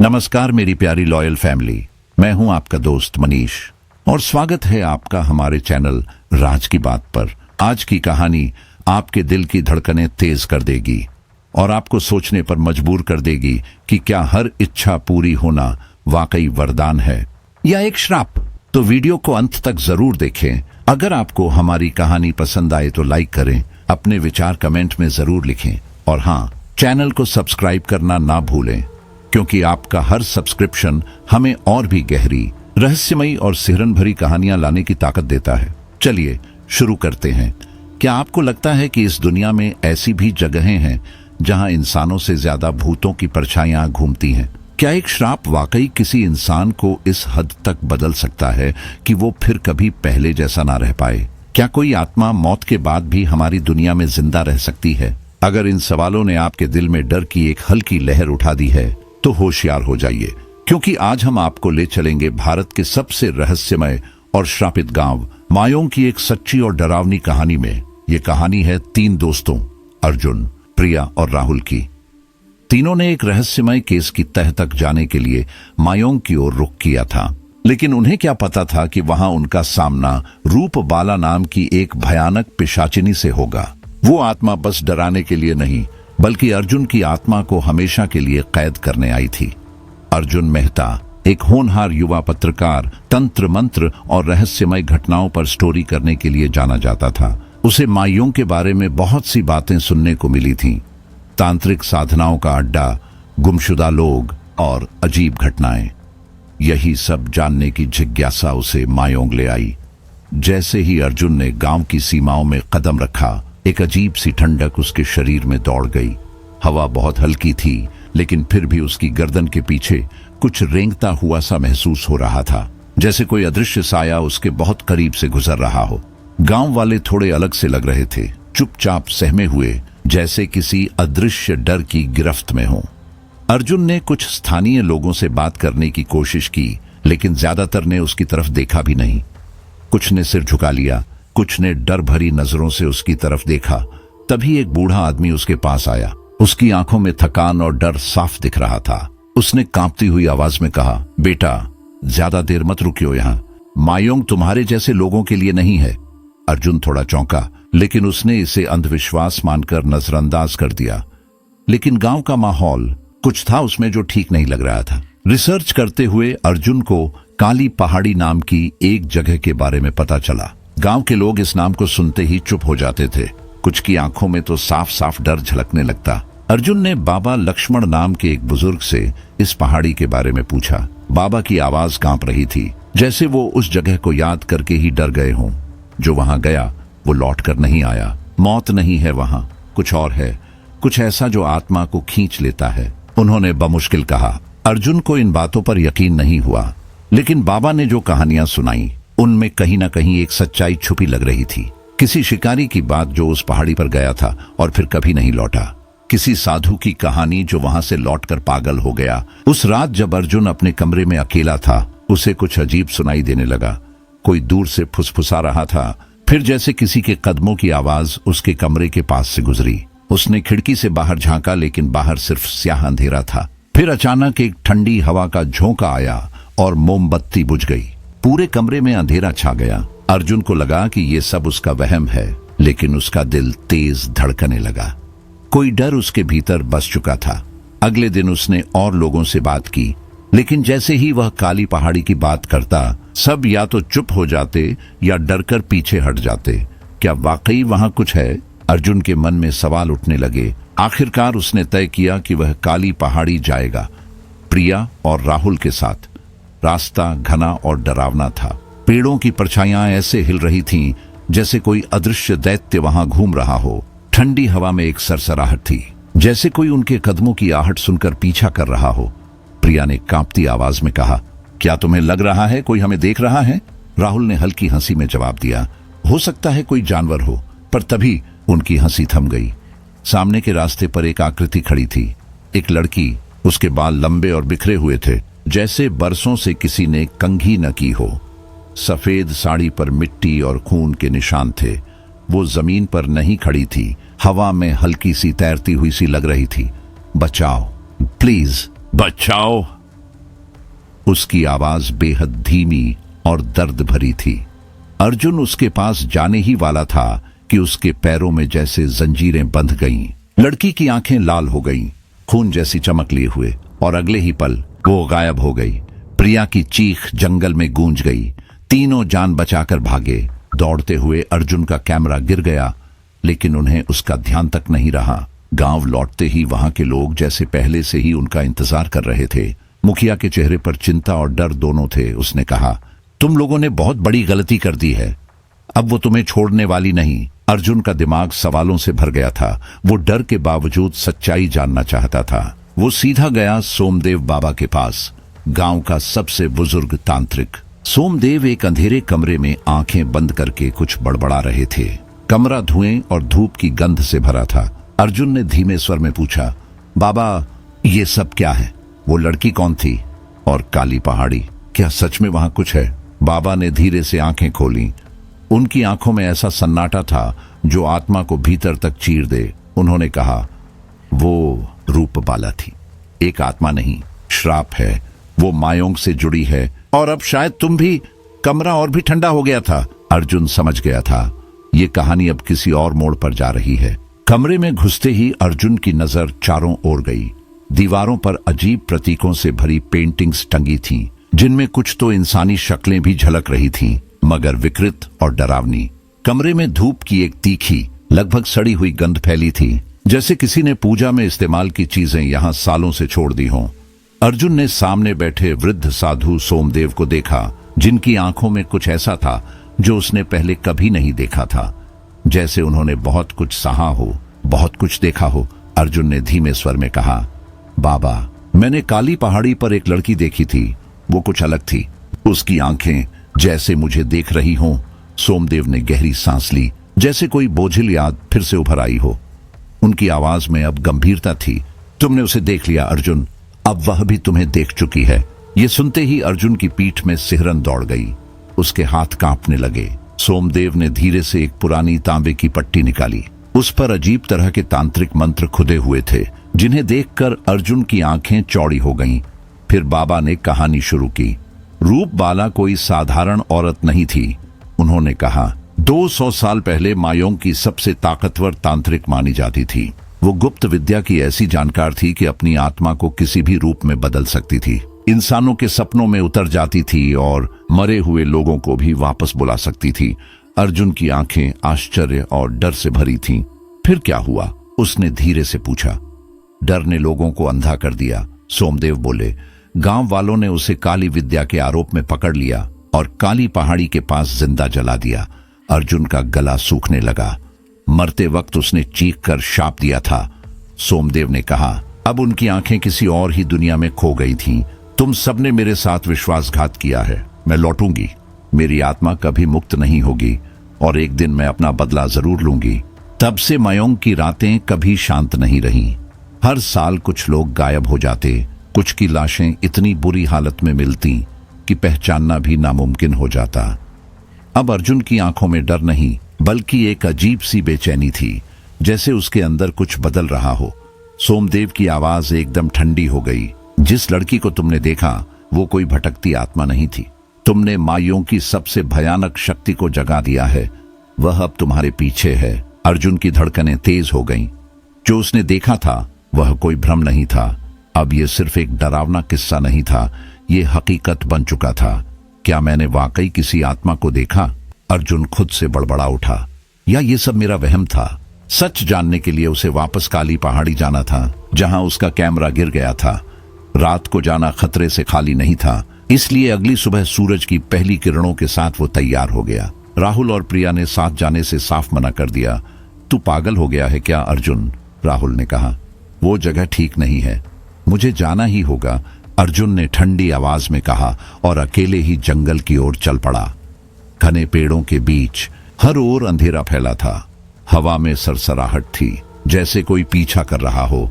नमस्कार मेरी प्यारी लॉयल फैमिली, मैं हूं आपका दोस्त मनीष और स्वागत है आपका हमारे चैनल राज की बात पर। आज की कहानी आपके दिल की धड़कनें तेज कर देगी और आपको सोचने पर मजबूर कर देगी कि क्या हर इच्छा पूरी होना वाकई वरदान है या एक श्राप। तो वीडियो को अंत तक जरूर देखें। अगर आपको हमारी कहानी पसंद आए तो लाइक करें, अपने विचार कमेंट में जरूर लिखें और हाँ, चैनल को सब्सक्राइब करना ना भूलें, क्योंकि आपका हर सब्सक्रिप्शन हमें और भी गहरी, रहस्यमयी और सिहरन भरी कहानियां लाने की ताकत देता है। चलिए शुरू करते हैं। क्या आपको लगता है कि इस दुनिया में ऐसी भी जगहें हैं जहां इंसानों से ज्यादा भूतों की परछाइयां घूमती हैं? क्या एक श्राप वाकई किसी इंसान को इस हद तक बदल सकता है कि वो फिर कभी पहले जैसा ना रह पाए? क्या कोई आत्मा मौत के बाद भी हमारी दुनिया में जिंदा रह सकती है? अगर इन सवालों ने आपके दिल में डर की एक हल्की लहर उठा दी है तो होशियार हो जाइए, क्योंकि आज हम आपको ले चलेंगे भारत के सबसे रहस्यमय और श्रापित गांव मायोंग की एक सच्ची और डरावनी कहानी में। ये कहानी है 3 दोस्तों, अर्जुन, प्रिया और राहुल की। तीनों ने एक रहस्यमय केस की तह तक जाने के लिए मायोंग की ओर रुख किया था, लेकिन उन्हें क्या पता था कि वहां उनका सामना रूपबाला नाम की एक भयानक पिशाचिनी से होगा। वो आत्मा बस डराने के लिए नहीं, बल्कि अर्जुन की आत्मा को हमेशा के लिए कैद करने आई थी। अर्जुन मेहता एक होनहार युवा पत्रकार, तंत्र मंत्र और रहस्यमय घटनाओं पर स्टोरी करने के लिए जाना जाता था। उसे मायोंग के बारे में बहुत सी बातें सुनने को मिली थीं, तांत्रिक साधनाओं का अड्डा, गुमशुदा लोग और अजीब घटनाएं। यही सब जानने की जिज्ञासा उसे मायोंग ले आई। जैसे ही अर्जुन ने गांव की सीमाओं में कदम रखा, एक अजीब सी ठंडक उसके शरीर में दौड़ गई। हवा बहुत हल्की थी, लेकिन फिर भी उसकी गर्दन के पीछे कुछ रेंगता हुआ सा महसूस हो रहा था, जैसे कोई अदृश्य साया उसके बहुत करीब से गुजर रहा हो। गांव वाले थोड़े अलग से लग रहे थे, चुपचाप सहमे हुए, जैसे किसी अदृश्य डर की गिरफ्त में हो। अर्जुन ने कुछ स्थानीय लोगों से बात करने की कोशिश की, लेकिन ज्यादातर ने उसकी तरफ देखा भी नहीं। कुछ ने सिर झुका लिया, कुछ ने डर भरी नजरों से उसकी तरफ देखा। तभी एक बूढ़ा आदमी उसके पास आया। उसकी आंखों में थकान और डर साफ दिख रहा था। उसने कांपती हुई आवाज में कहा, बेटा, ज्यादा देर मत रुकियो यहाँ। मायोंग तुम्हारे जैसे लोगों के लिए नहीं है। अर्जुन थोड़ा चौंका, लेकिन उसने इसे अंधविश्वास मानकर नजरअंदाज कर दिया। लेकिन गांव का माहौल कुछ था उसमें जो ठीक नहीं लग रहा था। रिसर्च करते हुए अर्जुन को काली पहाड़ी नाम की एक जगह के बारे में पता चला। गांव के लोग इस नाम को सुनते ही चुप हो जाते थे। कुछ की आंखों में तो साफ साफ डर झलकने लगता। अर्जुन ने बाबा लक्ष्मण नाम के एक बुजुर्ग से इस पहाड़ी के बारे में पूछा। बाबा की आवाज कांप रही थी, जैसे वो उस जगह को याद करके ही डर गए हों। जो वहां गया वो लौट कर नहीं आया। मौत नहीं है वहां, कुछ और है, कुछ ऐसा जो आत्मा को खींच लेता है, उन्होंने बमुश्किल कहा। अर्जुन को इन बातों पर यकीन नहीं हुआ, लेकिन बाबा ने जो कहानियां सुनाई उनमें कहीं ना कहीं एक सच्चाई छुपी लग रही थी। किसी शिकारी की बात जो उस पहाड़ी पर गया था और फिर कभी नहीं लौटा। किसी साधु की कहानी जो वहां से लौटकर पागल हो गया। उस रात जब अर्जुन अपने कमरे में अकेला था, उसे कुछ अजीब सुनाई देने लगा। कोई दूर से फुसफुसा रहा था, फिर जैसे किसी के कदमों की आवाज उसके कमरे के पास से गुजरी। उसने खिड़की से बाहर झांका, लेकिन बाहर सिर्फ स्याह अंधेरा था। फिर अचानक एक ठंडी हवा का झोंका आया और मोमबत्ती बुझ गई। पूरे कमरे में अंधेरा छा गया। अर्जुन को लगा कि ये सब उसका वहम है, लेकिन उसका दिल तेज धड़कने लगा। कोई डर उसके भीतर बस चुका था। अगले दिन उसने और लोगों से बात की, लेकिन जैसे ही वह काली पहाड़ी की बात करता, सब या तो चुप हो जाते या डरकर पीछे हट जाते। क्या वाकई वहां कुछ है? अर्जुन के मन में सवाल उठने लगे। आखिरकार उसने तय किया कि वह काली पहाड़ी जाएगा, प्रिया और राहुल के साथ। रास्ता घना और डरावना था। पेड़ों की परछाइयां ऐसे हिल रही थीं जैसे कोई अदृश्य दैत्य वहां घूम रहा हो। ठंडी हवा में एक सरसराहट थी, जैसे कोई उनके कदमों की आहट सुनकर पीछा कर रहा हो। प्रिया ने कांपती आवाज में कहा, क्या तुम्हें लग रहा है कोई हमें देख रहा है? राहुल ने हल्की हंसी में जवाब दिया, हो सकता है कोई जानवर हो। पर तभी उनकी हंसी थम गई। सामने के रास्ते पर एक आकृति खड़ी थी, एक लड़की। उसके बाल लंबे और बिखरे हुए थे, जैसे बरसों से किसी ने कंघी न की हो। सफेद साड़ी पर मिट्टी और खून के निशान थे। वो जमीन पर नहीं खड़ी थी, हवा में हल्की सी तैरती हुई सी लग रही थी। बचाओ, प्लीज बचाओ, उसकी आवाज बेहद धीमी और दर्द भरी थी। अर्जुन उसके पास जाने ही वाला था कि उसके पैरों में जैसे जंजीरें बंध गईं। लड़की की आंखें लाल हो गईं, खून जैसी चमक लिए हुए, और अगले ही पल वो गायब हो गई। प्रिया की चीख जंगल में गूंज गई। तीनों जान बचाकर भागे। दौड़ते हुए अर्जुन का कैमरा गिर गया, लेकिन उन्हें उसका ध्यान तक नहीं रहा। गांव लौटते ही वहां के लोग जैसे पहले से ही उनका इंतजार कर रहे थे। मुखिया के चेहरे पर चिंता और डर दोनों थे। उसने कहा, तुम लोगों ने बहुत बड़ी गलती कर दी है, अब वो तुम्हें छोड़ने वाली नहीं। अर्जुन का दिमाग सवालों से भर गया था। वो डर के बावजूद सच्चाई जानना चाहता था। वो सीधा गया सोमदेव बाबा के पास, गांव का सबसे बुजुर्ग तांत्रिक। सोमदेव एक अंधेरे कमरे में आंखें बंद करके कुछ बड़बड़ा रहे थे। कमरा धुएं और धूप की गंध से भरा था। अर्जुन ने धीमे स्वर में पूछा, बाबा ये सब क्या है? वो लड़की कौन थी? और काली पहाड़ी, क्या सच में वहां कुछ है? बाबा ने धीरे से आंखें खोली। उनकी आंखों में ऐसा सन्नाटा था जो आत्मा को भीतर तक चीर दे। उन्होंने कहा, वो रूपबाला थी, एक आत्मा नहीं, श्राप है। वो मायोंग से जुड़ी है, और अब शायद तुम भी। कमरा और भी ठंडा हो गया था। अर्जुन समझ गया था ये कहानी अब किसी और मोड़ पर जा रही है। कमरे में घुसते ही अर्जुन की नजर चारों ओर गई। दीवारों पर अजीब प्रतीकों से भरी पेंटिंग्स टंगी थीं, जिनमें कुछ तो इंसानी शक्लें भी झलक रही थीं, मगर विकृत और डरावनी। कमरे में धूप की एक तीखी, लगभग सड़ी हुई गंध फैली थी, जैसे किसी ने पूजा में इस्तेमाल की चीजें यहां सालों से छोड़ दी हों। अर्जुन ने सामने बैठे वृद्ध साधु सोमदेव को देखा, जिनकी आंखों में कुछ ऐसा था जो उसने पहले कभी नहीं देखा था, जैसे उन्होंने बहुत कुछ सहा हो, बहुत कुछ देखा हो। अर्जुन ने धीमे स्वर में कहा, बाबा, मैंने काली पहाड़ी पर एक लड़की देखी थी, वो कुछ अलग थी। उसकी आंखें जैसे मुझे देख रही हों। सोमदेव ने गहरी सांस ली, जैसे कोई बोझिल याद फिर से उभर आई हो। उनकी आवाज में अब गंभीरता थी। तुमने उसे देख लिया अर्जुन, अब वह भी तुम्हें देख चुकी है। ये सुनते ही अर्जुन की पीठ में सिहरन दौड़ गई, उसके हाथ कांपने लगे। सोमदेव ने धीरे से एक पुरानी तांबे की पट्टी निकाली। उस पर अजीब तरह के तांत्रिक मंत्र खुदे हुए थे, जिन्हें देखकर अर्जुन की आंखें चौड़ी हो गईं। फिर बाबा ने कहानी शुरू की। रूपबाला कोई साधारण औरत नहीं थी। उन्होंने कहा, 200 साल पहले मायोंग की सबसे ताकतवर तांत्रिक मानी जाती थी। वो गुप्त विद्या की ऐसी जानकार थी कि अपनी आत्मा को किसी भी रूप में बदल सकती थी, इंसानों के सपनों में उतर जाती थी और मरे हुए लोगों को भी वापस बुला सकती थी। अर्जुन की आंखें आश्चर्य और डर से भरी थीं। फिर क्या हुआ? उसने धीरे से पूछा। डर ने लोगों को अंधा कर दिया, सोमदेव बोले। गांव वालों ने उसे काली विद्या के आरोप में पकड़ लिया और काली पहाड़ी के पास जिंदा जला दिया। अर्जुन का गला सूखने लगा। मरते वक्त उसने चीख कर शाप दिया था। सोमदेव ने कहा, अब उनकी आंखें किसी और ही दुनिया में खो गई थीं। तुम सबने मेरे साथ विश्वासघात किया है। मैं लौटूंगी, मेरी आत्मा कभी मुक्त नहीं होगी, और एक दिन मैं अपना बदला जरूर लूंगी। तब से मायोंग की रातें कभी शांत नहीं रहीं। हर साल कुछ लोग गायब हो जाते, कुछ की लाशें इतनी बुरी हालत में मिलती कि पहचानना भी नामुमकिन हो जाता। अब अर्जुन की आंखों में डर नहीं, बल्कि एक अजीब सी बेचैनी थी, जैसे उसके अंदर कुछ बदल रहा हो। सोमदेव की आवाज एकदम ठंडी हो गई। जिस लड़की को तुमने देखा, वो कोई भटकती आत्मा नहीं थी। तुमने मायों की सबसे भयानक शक्ति को जगा दिया है। वह अब तुम्हारे पीछे है। अर्जुन की धड़कनें तेज हो गईं। जो उसने देखा था वह कोई भ्रम नहीं था। अब यह सिर्फ एक डरावना किस्सा नहीं था, यह हकीकत बन चुका था। क्या मैंने वाकई किसी आत्मा को देखा? अर्जुन खुद से बड़बड़ा उठा। या ये सब मेरा वहम था? सच जानने के लिए उसे वापस काली पहाड़ी जाना था, जहां उसका कैमरा गिर गया था। रात को जाना खतरे से खाली नहीं था, इसलिए अगली सुबह सूरज की पहली किरणों के साथ वो तैयार हो गया। राहुल और प्रिया ने साथ जाने से साफ मना कर दिया। तू पागल हो गया है क्या अर्जुन? राहुल ने कहा। वो जगह ठीक नहीं है, मुझे जाना ही होगा, अर्जुन ने ठंडी आवाज में कहा और अकेले ही जंगल की ओर चल पड़ा। घने पेड़ों के बीच हर ओर अंधेरा फैला था। हवा में सरसराहट थी, जैसे कोई पीछा कर रहा हो।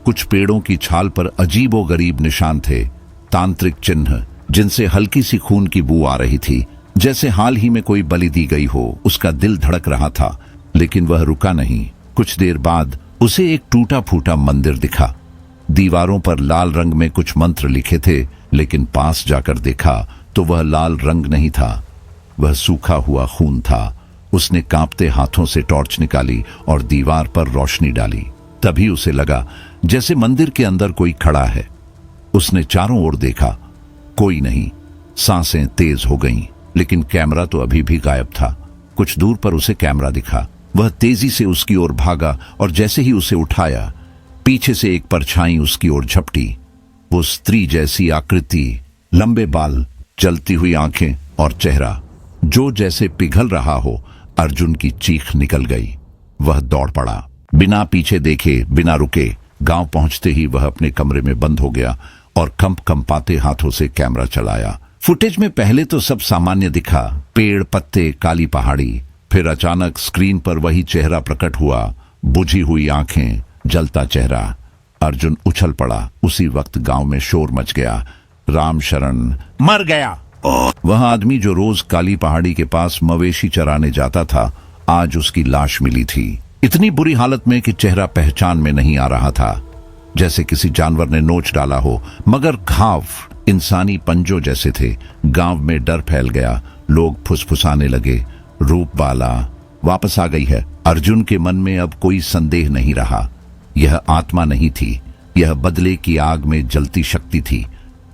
कुछ पेड़ों की छाल पर अजीबोगरीब निशान थे, तांत्रिक चिन्ह, जिनसे हल्की सी खून की बू आ रही थी, जैसे हाल ही में कोई बलि दी गई हो। उसका दिल धड़क रहा था, लेकिन वह रुका नहीं। कुछ देर बाद उसे एक टूटा फूटा मंदिर दिखा। दीवारों पर लाल रंग में कुछ मंत्र लिखे थे, लेकिन पास जाकर देखा तो वह लाल रंग नहीं था, वह सूखा हुआ खून था। उसने कांपते हाथों से टॉर्च निकाली और दीवार पर रोशनी डाली। तभी उसे लगा जैसे मंदिर के अंदर कोई खड़ा है। उसने चारों ओर देखा, कोई नहीं। सांसें तेज हो गईं, लेकिन कैमरा तो अभी भी गायब था। कुछ दूर पर उसे कैमरा दिखा। वह तेजी से उसकी ओर भागा और जैसे ही उसे उठाया, पीछे से एक परछाई उसकी ओर झपटी। वो स्त्री जैसी आकृति, लंबे बाल, जलती हुई आंखें और चेहरा जो जैसे पिघल रहा हो। अर्जुन की चीख निकल गई। वह दौड़ पड़ा, बिना पीछे देखे, बिना रुके। गांव पहुंचते ही वह अपने कमरे में बंद हो गया और कंपाते हाथों से कैमरा चलाया। फुटेज में पहले तो सब सामान्य दिखा, पेड़, पत्ते, काली पहाड़ी। फिर अचानक स्क्रीन पर वही चेहरा प्रकट हुआ, बुझी हुई आंखें, जलता चेहरा। अर्जुन उछल पड़ा। उसी वक्त गांव में शोर मच गया, राम शरण मर गया। वह आदमी जो रोज काली पहाड़ी के पास मवेशी चराने जाता था, आज उसकी लाश मिली थी, इतनी बुरी हालत में कि चेहरा पहचान में नहीं आ रहा था, जैसे किसी जानवर ने नोच डाला हो। मगर घाव इंसानी पंजों जैसे थे। गांव में डर फैल गया। लोग फुसफुसाने लगे, रूपबाला वापस आ गई है। अर्जुन के मन में अब कोई संदेह नहीं रहा। यह आत्मा नहीं थी, यह बदले की आग में जलती शक्ति थी,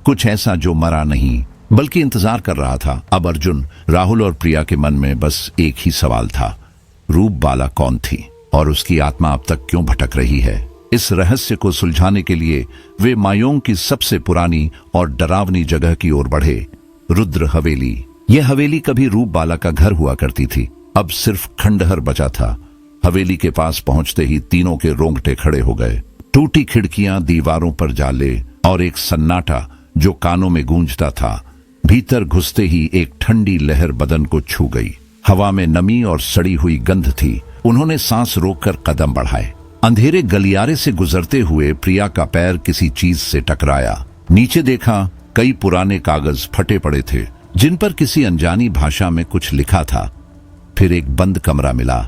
कुछ ऐसा जो मरा नहीं बल्कि इंतजार कर रहा था। अब अर्जुन, राहुल और प्रिया के मन में बस एक ही सवाल था, रूपबाला कौन थी और उसकी आत्मा अब तक क्यों भटक रही है? इस रहस्य को सुलझाने के लिए वे मायोंग की सबसे पुरानी और डरावनी जगह की ओर बढ़े, रुद्र हवेली। यह हवेली कभी रूपबाला का घर हुआ करती थी, अब सिर्फ खंडहर बचा था। हवेली के पास पहुंचते ही तीनों के रोंगटे खड़े हो गए। टूटी खिड़कियां, दीवारों पर जाले और एक सन्नाटा जो कानों में गूंजता था। भीतर घुसते ही एक ठंडी लहर बदन को छू गई। हवा में नमी और सड़ी हुई गंध थी। उन्होंने सांस रोककर कदम बढ़ाए। अंधेरे गलियारे से गुजरते हुए प्रिया का पैर किसी चीज से टकराया। नीचे देखा, कई पुराने कागज फटे पड़े थे, जिन पर किसी अनजानी भाषा में कुछ लिखा था। फिर एक बंद कमरा मिला।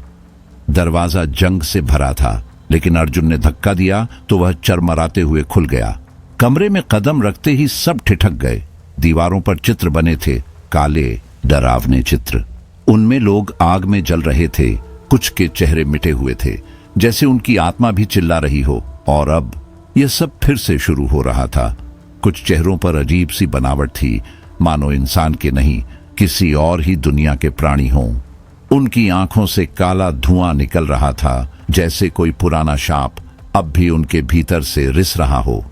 दरवाजा जंग से भरा था, लेकिन अर्जुन ने धक्का दिया तो वह चरमराते हुए खुल गया। कमरे में कदम रखते ही सब ठिठक गए। दीवारों पर चित्र बने थे, काले डरावने चित्र। उनमें लोग आग में जल रहे थे, कुछ के चेहरे मिटे हुए थे, जैसे उनकी आत्मा भी चिल्ला रही हो। और अब यह सब फिर से शुरू हो रहा था। कुछ चेहरों पर अजीब सी बनावट थी, मानो इंसान के नहीं, किसी और ही दुनिया के प्राणी हों। उनकी आंखों से काला धुआं निकल रहा था, जैसे कोई पुराना शाप अब भी उनके भीतर से रिस रहा हो।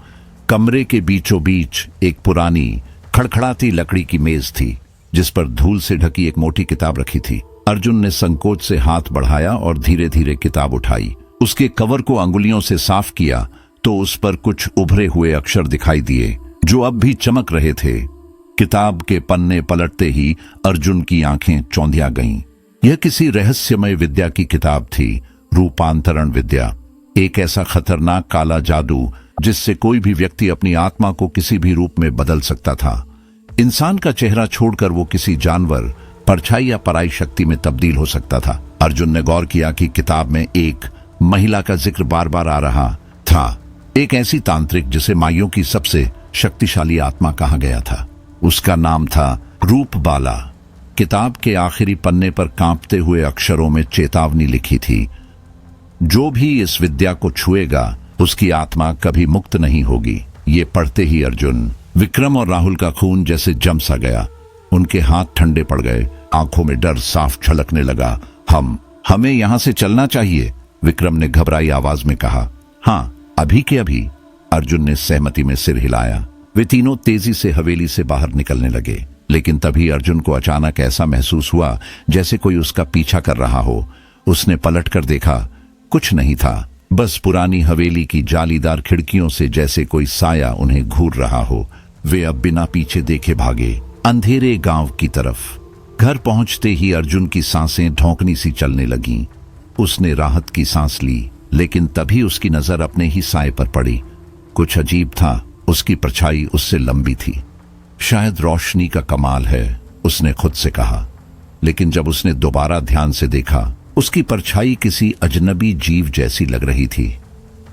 कमरे के बीचों बीच एक पुरानी खड़खड़ाती लकड़ी की मेज थी, जिस पर धूल से ढकी एक मोटी किताब रखी थी। अर्जुन ने संकोच से हाथ बढ़ाया और धीरे धीरे किताब उठाई। उसके कवर को अंगुलियों से साफ किया तो उस पर कुछ उभरे हुए अक्षर दिखाई दिए, जो अब भी चमक रहे थे। किताब के पन्ने पलटते ही अर्जुन की आंखें चौंधिया गईं। यह किसी रहस्यमय विद्या की किताब थी, रूपांतरण विद्या। एक ऐसा खतरनाक काला जादू जिससे कोई भी व्यक्ति अपनी आत्मा को किसी भी रूप में बदल सकता था। इंसान का चेहरा छोड़कर वो किसी जानवर, परछाई या पराई शक्ति में तब्दील हो सकता था। अर्जुन ने गौर किया कि किताब में एक महिला का जिक्र बार बार आ रहा था, एक ऐसी तांत्रिक जिसे माइयों की सबसे शक्तिशाली आत्मा कहा गया था। उसका नाम था रूपबाला। किताब के आखिरी पन्ने पर कांपते हुए अक्षरों में चेतावनी लिखी थी, जो भी इस विद्या को छुएगा उसकी आत्मा कभी मुक्त नहीं होगी। ये पढ़ते ही अर्जुन, विक्रम और राहुल का खून जैसे जम सा गया। उनके हाथ ठंडे पड़ गए, आंखों में डर साफ झलकने लगा। हमें यहां से चलना चाहिए, विक्रम ने घबराई आवाज में कहा। हाँ, अभी के अभी, अर्जुन ने सहमति में सिर हिलाया। वे तीनों तेजी से हवेली से बाहर निकलने लगे, लेकिन तभी अर्जुन को अचानक ऐसा महसूस हुआ जैसे कोई उसका पीछा कर रहा हो। उसने पलटकर देखा, कुछ नहीं था, बस पुरानी हवेली की जालीदार खिड़कियों से जैसे कोई साया उन्हें घूर रहा हो। वे अब बिना पीछे देखे भागे, अंधेरे गांव की तरफ। घर पहुंचते ही अर्जुन की सांसें ढौंकनी सी चलने लगीं। उसने राहत की सांस ली, लेकिन तभी उसकी नजर अपने ही साए पर पड़ी। कुछ अजीब था, उसकी परछाई उससे लंबी थी। शायद रोशनी का कमाल है, उसने खुद से कहा। लेकिन जब उसने दोबारा ध्यान से देखा, उसकी परछाई किसी अजनबी जीव जैसी लग रही थी।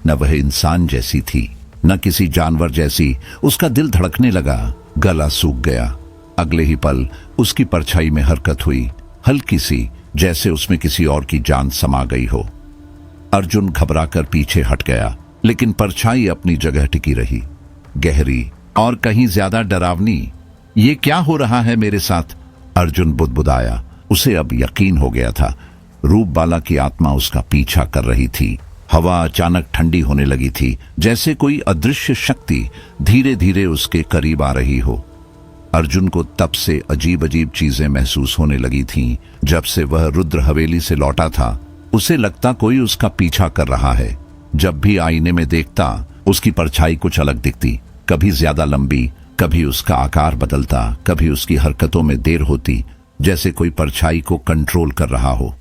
न वह इंसान जैसी थी, न किसी जानवर जैसी। उसका दिल धड़कने लगा, गला सूख गया। अगले ही पल उसकी परछाई में हरकत हुई, हल्की सी, जैसे उसमें किसी और की जान समा गई हो। अर्जुन घबराकर पीछे हट गया, लेकिन परछाई अपनी जगह टिकी रही, गहरी और कहीं ज्यादा डरावनी। ये क्या हो रहा है मेरे साथ? अर्जुन बुदबुदाया। उसे अब यकीन हो गया था, रूपबाला की आत्मा उसका पीछा कर रही थी। हवा अचानक ठंडी होने लगी थी, जैसे कोई अदृश्य शक्ति धीरे धीरे उसके करीब आ रही हो। अर्जुन को तब से अजीब अजीब चीजें महसूस होने लगी थीं। जब से वह रुद्र हवेली से लौटा था, उसे लगता कोई उसका पीछा कर रहा है। जब भी आईने में देखता, उसकी परछाई कुछ अलग दिखती, कभी ज्यादा लंबी, कभी उसका आकार बदलता, कभी उसकी हरकतों में देर होती, जैसे कोई परछाई को कंट्रोल कर रहा हो।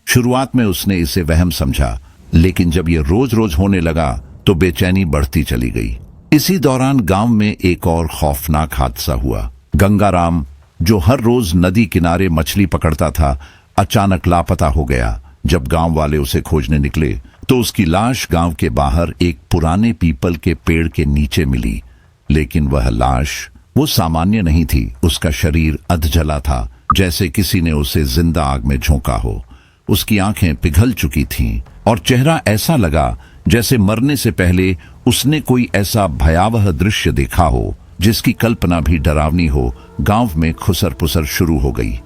शुरुआत में उसने इसे वहम समझा, लेकिन जब यह रोज रोज होने लगा तो बेचैनी बढ़ती चली गई। इसी दौरान गांव में एक और खौफनाक हादसा हुआ। गंगाराम, जो हर रोज नदी किनारे मछली पकड़ता था, अचानक लापता हो गया। जब गांव वाले उसे खोजने निकले तो उसकी लाश गांव के बाहर एक पुराने पीपल के पेड़ के नीचे मिली। लेकिन वह लाश वो सामान्य नहीं थी। उसका शरीर अधजला था, जैसे किसी ने उसे जिंदा आग में झोंका हो। उसकी आंखें पिघल चुकी थीं और चेहरा ऐसा लगा जैसे मरने से पहले उसने कोई ऐसा भयावह दृश्य देखा हो जिसकी कल्पना भी डरावनी हो। गांव में खुसर पुसर शुरू हो गई।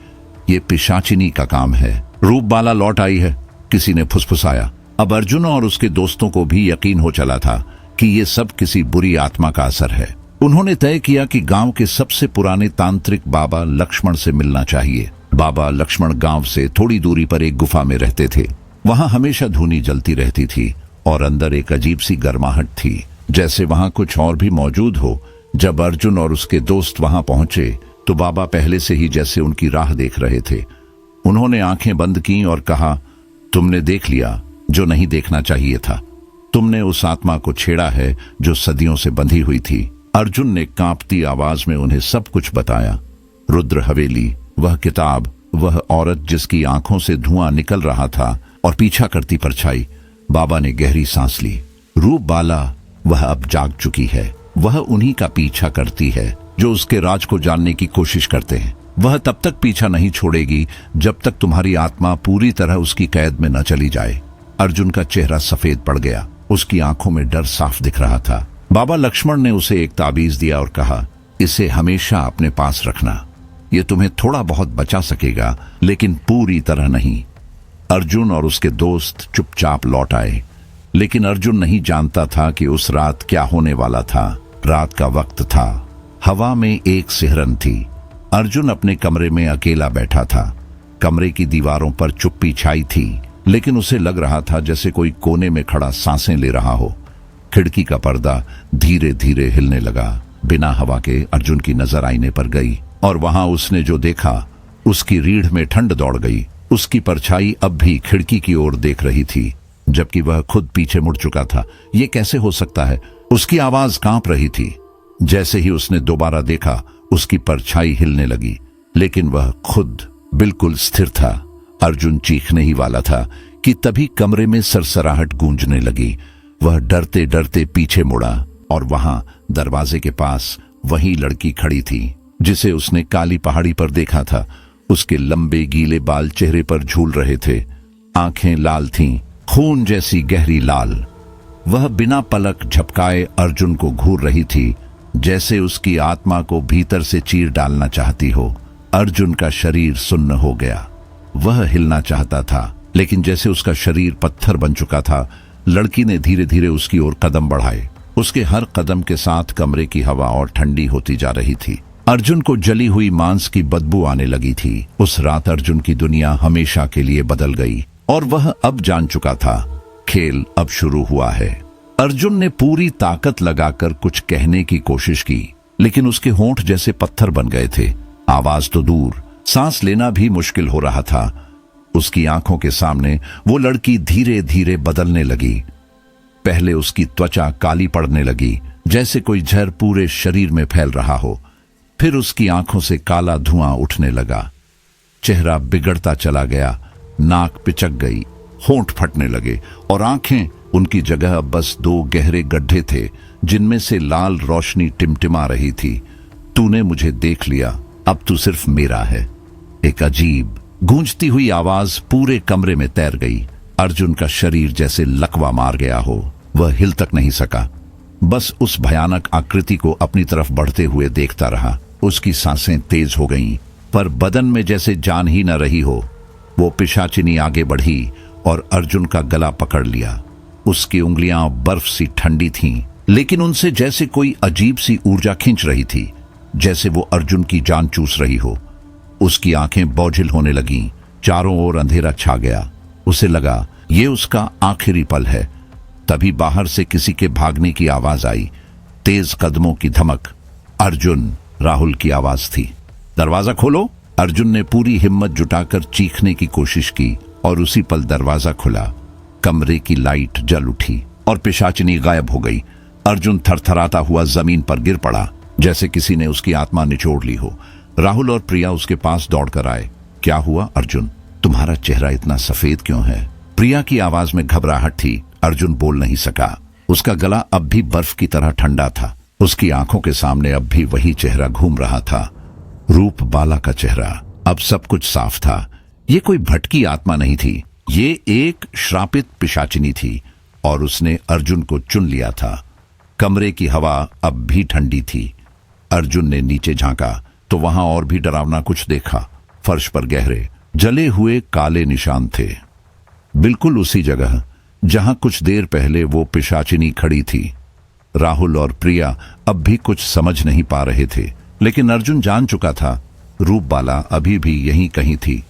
ये पिशाचिनी का काम है। रूपबाला लौट आई है, किसी ने फुसफुसाया। अब अर्जुन और उसके दोस्तों को भी यकीन हो चला था कि ये सब किसी बुरी आत्मा का असर है। उन्होंने तय किया कि गांव के सबसे पुराने तांत्रिक बाबा लक्ष्मण से मिलना चाहिए। बाबा लक्ष्मण गांव से थोड़ी दूरी पर एक गुफा में रहते थे। वहां हमेशा धूनी जलती रहती थी और अंदर एक अजीब सी गर्माहट थी, जैसे वहां कुछ और भी मौजूद हो। जब अर्जुन और उसके दोस्त वहां पहुंचे तो बाबा पहले से ही जैसे उनकी राह देख रहे थे। उन्होंने आंखें बंद की और कहा, तुमने देख लिया जो नहीं देखना चाहिए था। तुमने उस आत्मा को छेड़ा है जो सदियों से बंधी हुई थी। अर्जुन ने कांपती आवाज में उन्हें सब कुछ बताया। रुद्र हवेली, वह किताब, वह औरत जिसकी आंखों से धुआं निकल रहा था और पीछा करती परछाई। बाबा ने गहरी सांस ली। रूपबाला, वह अब जाग चुकी है। वह उन्हीं का पीछा करती है जो उसके राज को जानने की कोशिश करते हैं। वह तब तक पीछा नहीं छोड़ेगी जब तक तुम्हारी आत्मा पूरी तरह उसकी कैद में न चली जाए। अर्जुन का चेहरा सफेद पड़ गया, उसकी आंखों में डर साफ दिख रहा था। बाबा लक्ष्मण ने उसे एक ताबीज दिया और कहा, इसे हमेशा अपने पास रखना। यह तुम्हें थोड़ा बहुत बचा सकेगा, लेकिन पूरी तरह नहीं। अर्जुन और उसके दोस्त चुपचाप लौट आए, लेकिन अर्जुन नहीं जानता था कि उस रात क्या होने वाला था। रात का वक्त था। हवा में एक सिहरन थी। अर्जुन अपने कमरे में अकेला बैठा था। कमरे की दीवारों पर चुप्पी छाई थी, लेकिन उसे लग रहा था जैसे कोई कोने में खड़ा सांसें ले रहा हो। खिड़की का पर्दा धीरे धीरे हिलने लगा। बिना हवा के अर्जुन की नजर आईने पर गई और वहां उसने जो देखा, उसकी रीढ़ में ठंड दौड़ गई। उसकी परछाई अब भी खिड़की की ओर देख रही थी, जबकि वह खुद पीछे मुड़ चुका था। ये कैसे हो सकता है? उसकी आवाज कांप रही थी। जैसे ही उसने दोबारा देखा, उसकी परछाई हिलने लगी, लेकिन वह खुद बिल्कुल स्थिर था। अर्जुन चीखने ही वाला था कि तभी कमरे में सरसराहट गूंजने लगी। वह डरते डरते पीछे मुड़ा और वहां दरवाजे के पास वही लड़की खड़ी थी जिसे उसने काली पहाड़ी पर देखा था। उसके लंबे गीले बाल चेहरे पर झूल रहे थे। आंखें लाल थीं, खून जैसी गहरी लाल। वह बिना पलक झपकाए अर्जुन को घूर रही थी, जैसे उसकी आत्मा को भीतर से चीर डालना चाहती हो। अर्जुन का शरीर सुन्न हो गया। वह हिलना चाहता था, लेकिन जैसे उसका शरीर पत्थर बन चुका था। लड़की ने धीरे धीरे उसकी ओर कदम बढ़ाए। उसके हर कदम के साथ कमरे की हवा और ठंडी होती जा रही थी। अर्जुन को जली हुई मांस की बदबू आने लगी थी। उस रात अर्जुन की दुनिया हमेशा के लिए बदल गई और वह अब जान चुका था, खेल अब शुरू हुआ है। अर्जुन ने पूरी ताकत लगाकर कुछ कहने की कोशिश की, लेकिन उसके होंठ जैसे पत्थर बन गए थे। आवाज तो दूर, सांस लेना भी मुश्किल हो रहा था। उसकी आंखों के सामने वो लड़की धीरे धीरे बदलने लगी। पहले उसकी त्वचा काली पड़ने लगी, जैसे कोई जहर पूरे शरीर में फैल रहा हो। फिर उसकी आंखों से काला धुआं उठने लगा। चेहरा बिगड़ता चला गया। नाक पिचक गई, होंठ फटने लगे और आंखें, उनकी जगह बस दो गहरे गड्ढे थे जिनमें से लाल रोशनी टिमटिमा रही थी। तूने मुझे देख लिया, अब तू सिर्फ मेरा है। एक अजीब गूंजती हुई आवाज पूरे कमरे में तैर गई। अर्जुन का शरीर जैसे लकवा मार गया हो। वह हिल तक नहीं सका, बस उस भयानक आकृति को अपनी तरफ बढ़ते हुए देखता रहा। उसकी सांसें तेज हो गईं, पर बदन में जैसे जान ही न रही हो। वो पिशाचिनी आगे बढ़ी और अर्जुन का गला पकड़ लिया। उसकी उंगलियां बर्फ सी ठंडी थीं, लेकिन उनसे जैसे कोई अजीब सी ऊर्जा खींच रही थी, जैसे वो अर्जुन की जान चूस रही हो। उसकी आंखें बोझिल होने लगीं, चारों ओर अंधेरा छा गया। उसे लगा ये उसका आखिरी पल है। तभी बाहर से किसी के भागने की आवाज आई, तेज कदमों की धमक। अर्जुन, राहुल की आवाज थी। दरवाजा खोलो। अर्जुन ने पूरी हिम्मत जुटाकर चीखने की कोशिश की और उसी पल दरवाजा खुला। कमरे की लाइट जल उठी और पिशाचिनी गायब हो गई। अर्जुन थरथराता हुआ जमीन पर गिर पड़ा, जैसे किसी ने उसकी आत्मा निचोड़ ली हो। राहुल और प्रिया उसके पास दौड़कर आए। क्या हुआ अर्जुन? तुम्हारा चेहरा इतना सफेद क्यों है? प्रिया की आवाज में घबराहट थी। अर्जुन बोल नहीं सका। उसका गला अब भी बर्फ की तरह ठंडा था। उसकी आंखों के सामने अब भी वही चेहरा घूम रहा था, रूप बाला का चेहरा। अब सब कुछ साफ था। ये कोई भटकी आत्मा नहीं थी, ये एक श्रापित पिशाचिनी थी और उसने अर्जुन को चुन लिया था। कमरे की हवा अब भी ठंडी थी। अर्जुन ने नीचे झांका तो वहां और भी डरावना कुछ देखा। फर्श पर गहरे जले हुए काले निशान थे, बिल्कुल उसी जगह जहां कुछ देर पहले वो पिशाचिनी खड़ी थी। राहुल और प्रिया अब भी कुछ समझ नहीं पा रहे थे, लेकिन अर्जुन जान चुका था रूपबाला अभी भी यहीं कहीं थी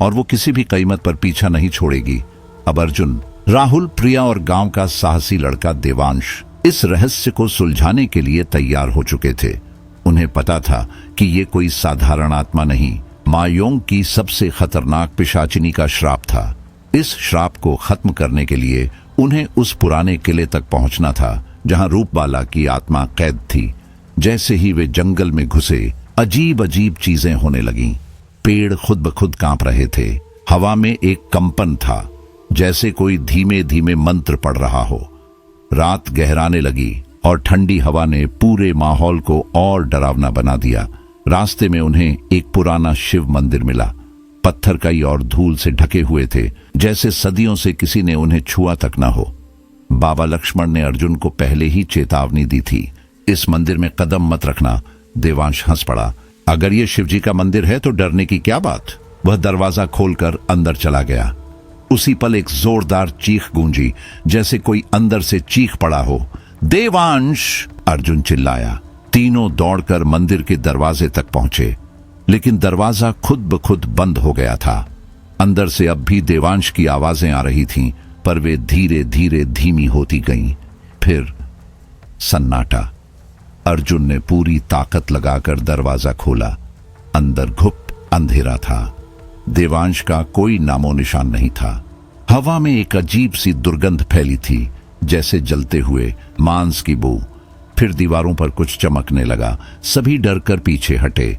और वो किसी भी कीमत पर पीछा नहीं छोड़ेगी। अब अर्जुन, राहुल, प्रिया और गांव का साहसी लड़का देवांश इस रहस्य को सुलझाने के लिए तैयार हो चुके थे। उन्हें पता था कि ये कोई साधारण आत्मा नहीं, मायोंग की सबसे खतरनाक पिशाचिनी का श्राप था। इस श्राप को खत्म करने के लिए उन्हें उस पुराने किले तक पहुंचना था जहां रूपबाला की आत्मा कैद थी। जैसे ही वे जंगल में घुसे, अजीब अजीब चीजें होने लगीं। पेड़ खुद ब खुद कांप रहे थे। हवा में एक कंपन था, जैसे कोई धीमे धीमे मंत्र पढ़ रहा हो। रात गहराने लगी और ठंडी हवा ने पूरे माहौल को और डरावना बना दिया। रास्ते में उन्हें एक पुराना शिव मंदिर मिला। पत्थर कई और धूल से ढके हुए थे, जैसे सदियों से किसी ने उन्हें छुआ तक न हो। बाबा लक्ष्मण ने अर्जुन को पहले ही चेतावनी दी थी, इस मंदिर में कदम मत रखना। देवांश हंस पड़ा। अगर ये शिवजी का मंदिर है तो डरने की क्या बात। वह दरवाजा खोलकर अंदर चला गया। उसी पल एक जोरदार चीख गूंजी, जैसे कोई अंदर से चीख पड़ा हो। देवांश! अर्जुन चिल्लाया। तीनों दौड़कर मंदिर के दरवाजे तक पहुंचे, लेकिन दरवाजा खुद ब खुद बंद हो गया था। अंदर से अब भी देवांश की आवाजें आ रही थीं, पर वे धीरे धीरे धीमी होती गईं। फिर सन्नाटा। अर्जुन ने पूरी ताकत लगाकर दरवाजा खोला। अंदर घुप अंधेरा था। देवांश का कोई नामो निशान नहीं था। हवा में एक अजीब सी दुर्गंध फैली थी, जैसे जलते हुए मांस की बू। फिर दीवारों पर कुछ चमकने लगा। सभी डरकर पीछे हटे।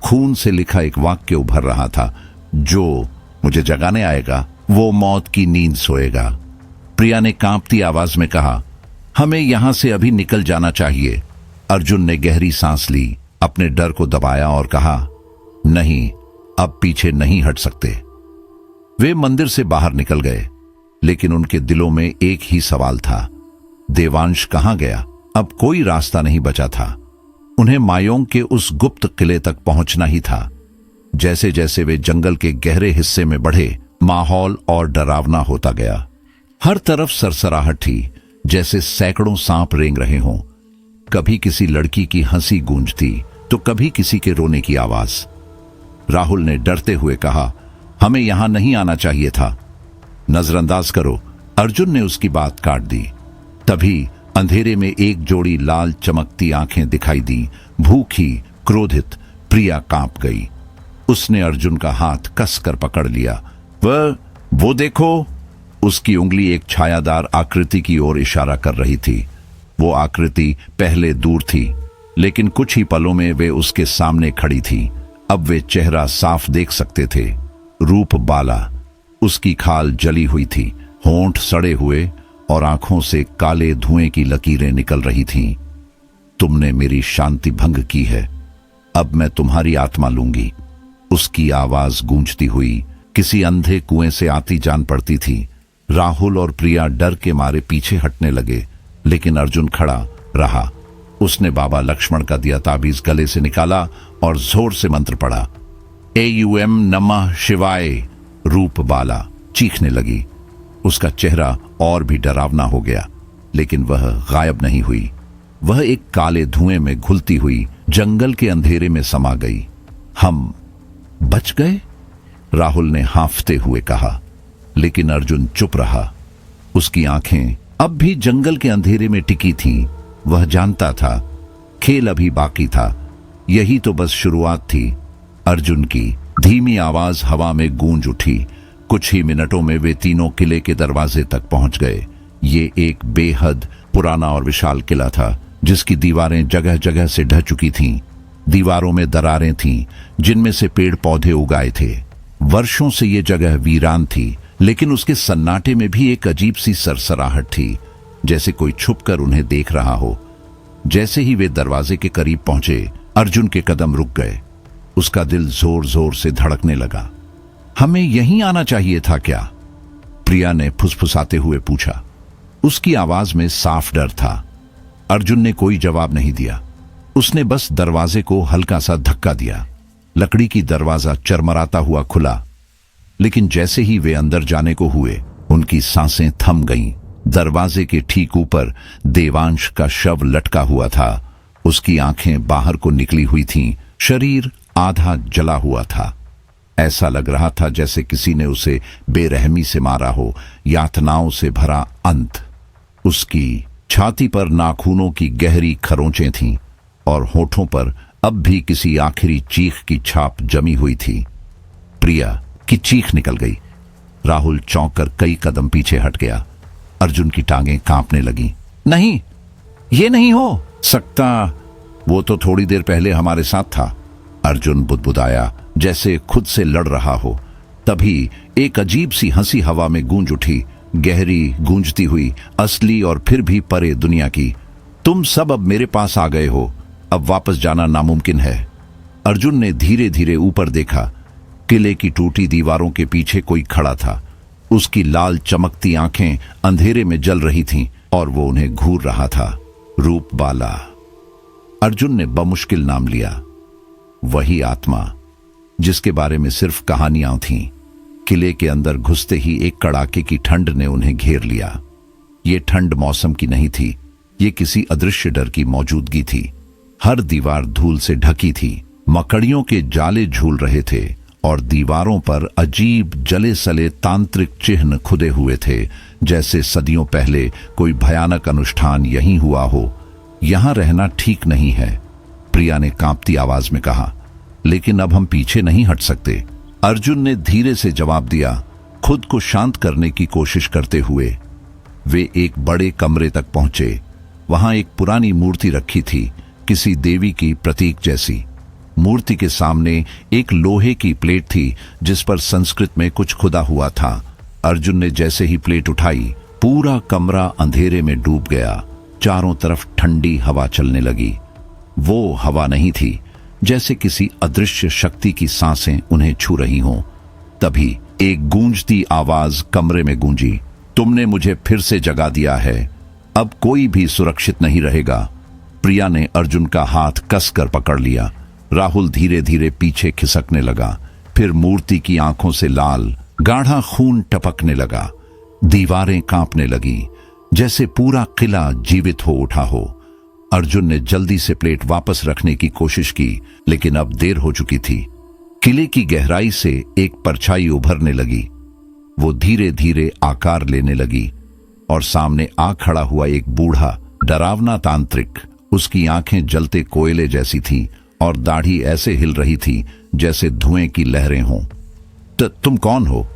खून से लिखा एक वाक्य उभर रहा था, जो मुझे जगाने आएगा वो मौत की नींद सोएगा। प्रिया ने कांपती आवाज में कहा, हमें यहां से अभी निकल जाना चाहिए। अर्जुन ने गहरी सांस ली, अपने डर को दबाया और कहा, नहीं, अब पीछे नहीं हट सकते। वे मंदिर से बाहर निकल गए, लेकिन उनके दिलों में एक ही सवाल था, देवांश कहां गया? अब कोई रास्ता नहीं बचा था। उन्हें मायोंग के उस गुप्त किले तक पहुंचना ही था। जैसे जैसे वे जंगल के गहरे हिस्से में बढ़े, माहौल और डरावना होता गया। हर तरफ सरसराहट थी, जैसे सैकड़ों सांप रेंग रहे हों। कभी किसी लड़की की हंसी गूंजती तो कभी किसी के रोने की आवाज। राहुल ने डरते हुए कहा, हमें यहां नहीं आना चाहिए था। नजरअंदाज करो। अर्जुन ने उसकी बात काट दी। तभी अंधेरे में एक जोड़ी लाल चमकती आंखें दिखाई दी। भूखी, क्रोधित प्रिया कांप गई। उसने अर्जुन का हाथ कसकर पकड़ लिया। वो देखो। उसकी उंगली एक छायादार आकृति की ओर इशारा कर रही थी। वो आकृति पहले दूर थी, लेकिन कुछ ही पलों में वे उसके सामने खड़ी थी। अब वे चेहरा साफ देख सकते थे। रूपबाला। उसकी खाल जली हुई थी, होंठ सड़े हुए और आंखों से काले धुएं की लकीरें निकल रही थीं। तुमने मेरी शांति भंग की है, अब मैं तुम्हारी आत्मा लूंगी। उसकी आवाज गूंजती हुई किसी अंधे कुएं से आती जान पड़ती थी। राहुल और प्रिया डर के मारे पीछे हटने लगे, लेकिन अर्जुन खड़ा रहा। उसने बाबा लक्ष्मण का दिया ताबीज गले से निकाला और जोर से मंत्र पढ़ा। एयूएम नमः शिवाय। रूप बाला चीखने लगी। उसका चेहरा और भी डरावना हो गया, लेकिन वह गायब नहीं हुई। वह एक काले धुएं में घुलती हुई जंगल के अंधेरे में समा गई। हम बच गए? राहुल ने हांफते हुए कहा, लेकिन अर्जुन चुप रहा। उसकी आंखें अब भी जंगल के अंधेरे में टिकी थीं। वह जानता था खेल अभी बाकी था, यही तो बस शुरुआत थी। अर्जुन की धीमी आवाज हवा में गूंज उठी। कुछ ही मिनटों में वे तीनों किले के दरवाजे तक पहुंच गए। ये एक बेहद पुराना और विशाल किला था, जिसकी दीवारें जगह जगह से ढह चुकी थीं। दीवारों में दरारें थीं, जिनमें से पेड़ पौधे उगाए थे। वर्षों से ये जगह वीरान थी, लेकिन उसके सन्नाटे में भी एक अजीब सी सरसराहट थी, जैसे कोई छुपकर उन्हें देख रहा हो। जैसे ही वे दरवाजे के करीब पहुंचे, अर्जुन के कदम रुक गए। उसका दिल जोर जोर से धड़कने लगा। हमें यहीं आना चाहिए था क्या? प्रिया ने फुसफुसाते हुए पूछा। उसकी आवाज में साफ डर था। अर्जुन ने कोई जवाब नहीं दिया। उसने बस दरवाजे को हल्का सा धक्का दिया। लकड़ी की दरवाजा चरमराता हुआ खुला, लेकिन जैसे ही वे अंदर जाने को हुए, उनकी सांसें थम गईं। दरवाजे के ठीक ऊपर देवांश का शव लटका हुआ था। उसकी आंखें बाहर को निकली हुई थीं, शरीर आधा जला हुआ था। ऐसा लग रहा था जैसे किसी ने उसे बेरहमी से मारा हो, यातनाओं से भरा अंत। उसकी छाती पर नाखूनों की गहरी खरोंचें थीं और होठों पर अब भी किसी आखिरी चीख की छाप जमी हुई थी। प्रिया की चीख निकल गई। राहुल चौंक कर कई कदम पीछे हट गया। अर्जुन की टांगें कांपने लगीं। नहीं, ये नहीं हो सकता। वो तो थोड़ी देर पहले हमारे साथ था। अर्जुन बुदबुदाया, जैसे खुद से लड़ रहा हो। तभी एक अजीब सी हंसी हवा में गूंज उठी, गहरी गूंजती हुई, असली और फिर भी परे दुनिया की। तुम सब अब मेरे पास आ गए हो, अब वापस जाना नामुमकिन है। अर्जुन ने धीरे धीरे ऊपर देखा। किले की टूटी दीवारों के पीछे कोई खड़ा था। उसकी लाल चमकती आंखें अंधेरे में जल रही थीं और वो उन्हें घूर रहा था। रूप बाला। अर्जुन ने बमुश्किल नाम लिया। वही आत्मा जिसके बारे में सिर्फ कहानियां थीं। किले के अंदर घुसते ही एक कड़ाके की ठंड ने उन्हें घेर लिया। ये ठंड मौसम की नहीं थी, ये किसी अदृश्य डर की मौजूदगी थी। हर दीवार धूल से ढकी थी, मकड़ियों के जाले झूल रहे थे और दीवारों पर अजीब जले सले तांत्रिक चिन्ह खुदे हुए थे, जैसे सदियों पहले कोई भयानक अनुष्ठान यहीं हुआ हो। यहां रहना ठीक नहीं है, प्रिया ने कांपती आवाज में कहा, लेकिन अब हम पीछे नहीं हट सकते। अर्जुन ने धीरे से जवाब दिया, खुद को शांत करने की कोशिश करते हुए। वे एक बड़े कमरे तक पहुंचे। वहां एक पुरानी मूर्ति रखी थी, किसी देवी की प्रतीक जैसी। मूर्ति के सामने एक लोहे की प्लेट थी, जिस पर संस्कृत में कुछ खुदा हुआ था। अर्जुन ने जैसे ही प्लेट उठाई, पूरा कमरा अंधेरे में डूब गया। चारों तरफ ठंडी हवा चलने लगी। वो हवा नहीं थी, जैसे किसी अदृश्य शक्ति की सांसें उन्हें छू रही हों। तभी एक गूंजती आवाज कमरे में गूंजी, तुमने मुझे फिर से जगा दिया है, अब कोई भी सुरक्षित नहीं रहेगा। प्रिया ने अर्जुन का हाथ कसकर पकड़ लिया। राहुल धीरे धीरे पीछे खिसकने लगा। फिर मूर्ति की आंखों से लाल गाढ़ा खून टपकने लगा। दीवारें कांपने लगी, जैसे पूरा किला जीवित हो उठा हो। अर्जुन ने जल्दी से प्लेट वापस रखने की कोशिश की, लेकिन अब देर हो चुकी थी। किले की गहराई से एक परछाई उभरने लगी। वो धीरे धीरे आकार लेने लगी और सामने आ खड़ा हुआ एक बूढ़ा डरावना तांत्रिक। उसकी आंखें जलते कोयले जैसी थीं और दाढ़ी ऐसे हिल रही थी जैसे धुएं की लहरें हों। तुम कौन हो?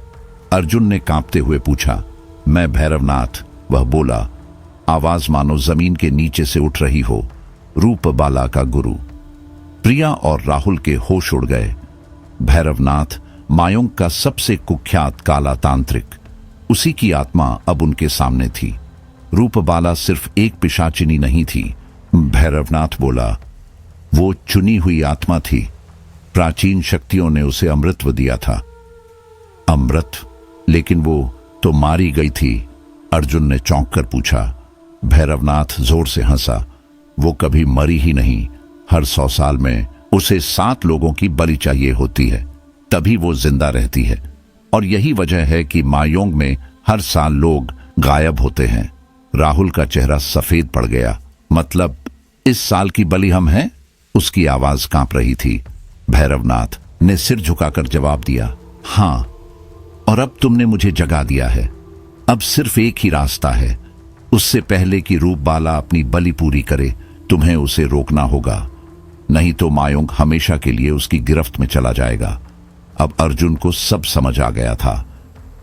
अर्जुन ने कांपते हुए पूछा। मैं भैरवनाथ, वह बोला, आवाज मानो जमीन के नीचे से उठ रही हो। रूप बाला का गुरु। प्रिया और राहुल के होश उड़ गए। भैरवनाथ मायोंग का सबसे कुख्यात काला तांत्रिक, उसी की आत्मा अब उनके सामने थी। रूपबाला सिर्फ एक पिशाचिनी नहीं थी, भैरवनाथ बोला। वो चुनी हुई आत्मा थी। प्राचीन शक्तियों ने उसे अमृतत्व दिया था। अमृत? लेकिन वो तो मारी गई थी। अर्जुन ने चौंक कर पूछा। भैरवनाथ जोर से हंसा। वो कभी मरी ही नहीं। हर 100 साल में उसे 7 लोगों की बलि चाहिए होती है, तभी वो जिंदा रहती है। और यही वजह है कि मायोंग में हर साल लोग गायब होते हैं। राहुल का चेहरा सफेद पड़ गया। मतलब इस साल की बलि हम हैं? उसकी आवाज कांप रही थी। भैरवनाथ ने सिर झुकाकर जवाब दिया, हां, और अब तुमने मुझे जगा दिया है। अब सिर्फ एक ही रास्ता है। उससे पहले कि रूपबाला अपनी बलि पूरी करे, तुम्हें उसे रोकना होगा, नहीं तो मायोंग हमेशा के लिए उसकी गिरफ्त में चला जाएगा। अब अर्जुन को सब समझ आ गया था।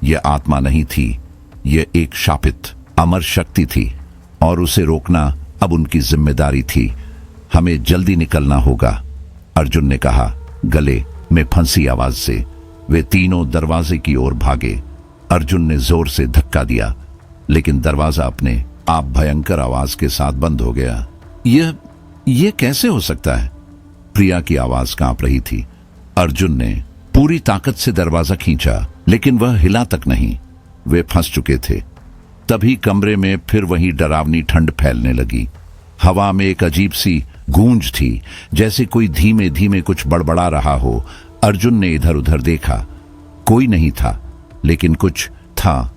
यह आत्मा नहीं थी, यह एक शापित अमर शक्ति थी, और उसे रोकना अब उनकी जिम्मेदारी थी। हमें जल्दी निकलना होगा, अर्जुन ने कहा, गले में फंसी आवाज से। वे तीनों दरवाजे की ओर भागे। अर्जुन ने जोर से धक्का दिया, लेकिन दरवाजा अपने आप भयंकर आवाज के साथ बंद हो गया। यह कैसे हो सकता है? प्रिया की आवाज कांप रही थी। अर्जुन ने पूरी ताकत से दरवाजा खींचा, लेकिन वह हिला तक नहीं। वे फंस चुके थे। तभी कमरे में फिर वही डरावनी ठंड फैलने लगी। हवा में एक अजीब सी गूंज थी, जैसे कोई धीमे धीमे कुछ बड़बड़ा रहा हो। अर्जुन ने इधर उधर देखा। कोई नहीं था, लेकिन कुछ था,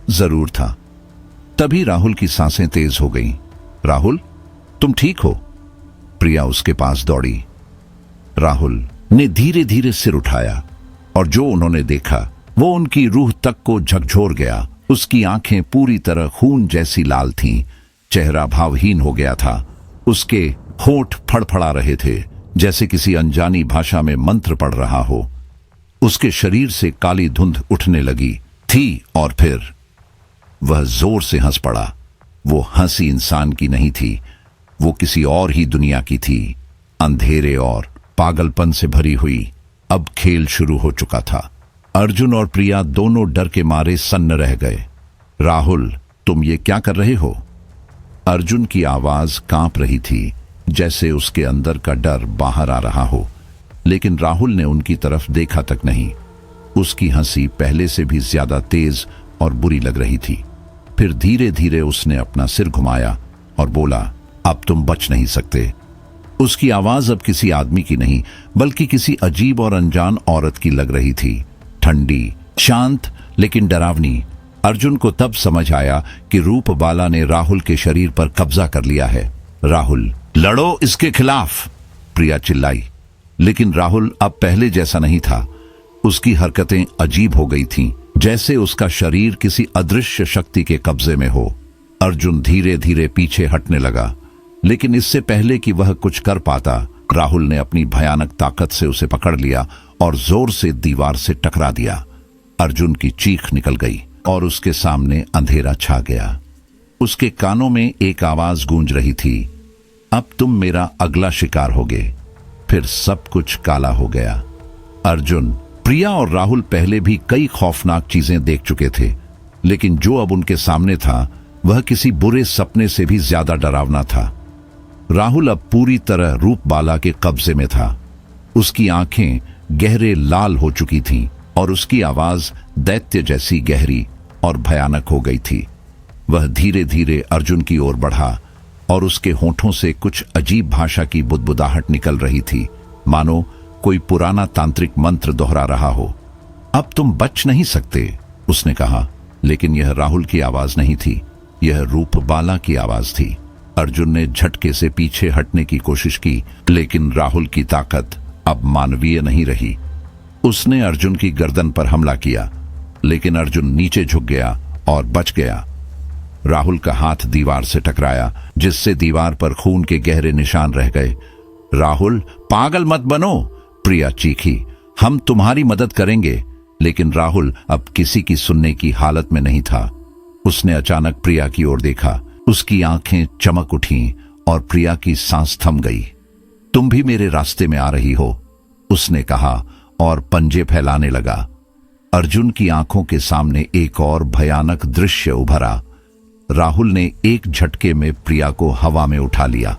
जरूर था। तभी राहुल की सांसें तेज हो गईं। राहुल, तुम ठीक हो? प्रिया उसके पास दौड़ी। राहुल ने धीरे धीरे सिर उठाया, और जो उन्होंने देखा वो उनकी रूह तक को झकझोर गया। उसकी आंखें पूरी तरह खून जैसी लाल थीं। चेहरा भावहीन हो गया था। उसके होंठ फड़फड़ा रहे थे, जैसे किसी अनजानी भाषा में मंत्र पढ़ रहा हो। उसके शरीर से काली धुंध उठने लगी थी, और फिर वह जोर से हंस पड़ा। वो हंसी इंसान की नहीं थी, वो किसी और ही दुनिया की थी, अंधेरे और पागलपन से भरी हुई। अब खेल शुरू हो चुका था। अर्जुन और प्रिया दोनों डर के मारे सन्न रह गए। राहुल, तुम ये क्या कर रहे हो? अर्जुन की आवाज कांप रही थी, जैसे उसके अंदर का डर बाहर आ रहा हो। लेकिन राहुल ने उनकी तरफ देखा तक नहीं। उसकी हंसी पहले से भी ज्यादा तेज और बुरी लग रही थी। फिर धीरे धीरे उसने अपना सिर घुमाया और बोला, अब तुम बच नहीं सकते। उसकी आवाज अब किसी आदमी की नहीं, बल्कि किसी अजीब और अनजान औरत की लग रही थी। ठंडी, शांत, लेकिन डरावनी। अर्जुन को तब समझ आया कि रूपबाला ने राहुल के शरीर पर कब्जा कर लिया है। राहुल, लड़ो इसके खिलाफ, प्रिया चिल्लाई। लेकिन राहुल अब पहले जैसा नहीं था। उसकी हरकतें अजीब हो गई थीं, जैसे उसका शरीर किसी अदृश्य शक्ति के कब्जे में हो। अर्जुन धीरे धीरे पीछे हटने लगा, लेकिन इससे पहले कि वह कुछ कर पाता, राहुल ने अपनी भयानक ताकत से उसे पकड़ लिया और जोर से दीवार से टकरा दिया। अर्जुन की चीख निकल गई और उसके सामने अंधेरा छा गया। उसके कानों में एक आवाज गूंज रही थी, अब तुम मेरा अगला शिकार होगे। फिर सब कुछ काला हो गया। अर्जुन, प्रिया और राहुल पहले भी कई खौफनाक चीजें देख चुके थे, लेकिन जो अब उनके सामने था वह किसी बुरे सपने से भी ज्यादा डरावना था। राहुल अब पूरी तरह रूपबाला के कब्जे में था। उसकी आंखें गहरे लाल हो चुकी थीं और उसकी आवाज दैत्य जैसी गहरी और भयानक हो गई थी। वह धीरे धीरे अर्जुन की ओर बढ़ा और उसके होठों से कुछ अजीब भाषा की बुदबुदाहट निकल रही थी, मानो कोई पुराना तांत्रिक मंत्र दोहरा रहा हो। अब तुम बच नहीं सकते, उसने कहा। लेकिन यह राहुल की आवाज नहीं थी, यह रूपबाला की आवाज थी। अर्जुन ने झटके से पीछे हटने की कोशिश की, लेकिन राहुल की ताकत अब मानवीय नहीं रही। उसने अर्जुन की गर्दन पर हमला किया, लेकिन अर्जुन नीचे झुक गया और बच गया। राहुल का हाथ दीवार से टकराया, जिससे दीवार पर खून के गहरे निशान रह गए। राहुल, पागल मत बनो, प्रिया चीखी। हम तुम्हारी मदद करेंगे। लेकिन राहुल अब किसी की सुनने की हालत में नहीं था। उसने अचानक प्रिया की ओर देखा। उसकी आंखें चमक उठीं और प्रिया की सांस थम गई। तुम भी मेरे रास्ते में आ रही हो, उसने कहा और पंजे फैलाने लगा। अर्जुन की आंखों के सामने एक और भयानक दृश्य उभरा। राहुल ने एक झटके में प्रिया को हवा में उठा लिया।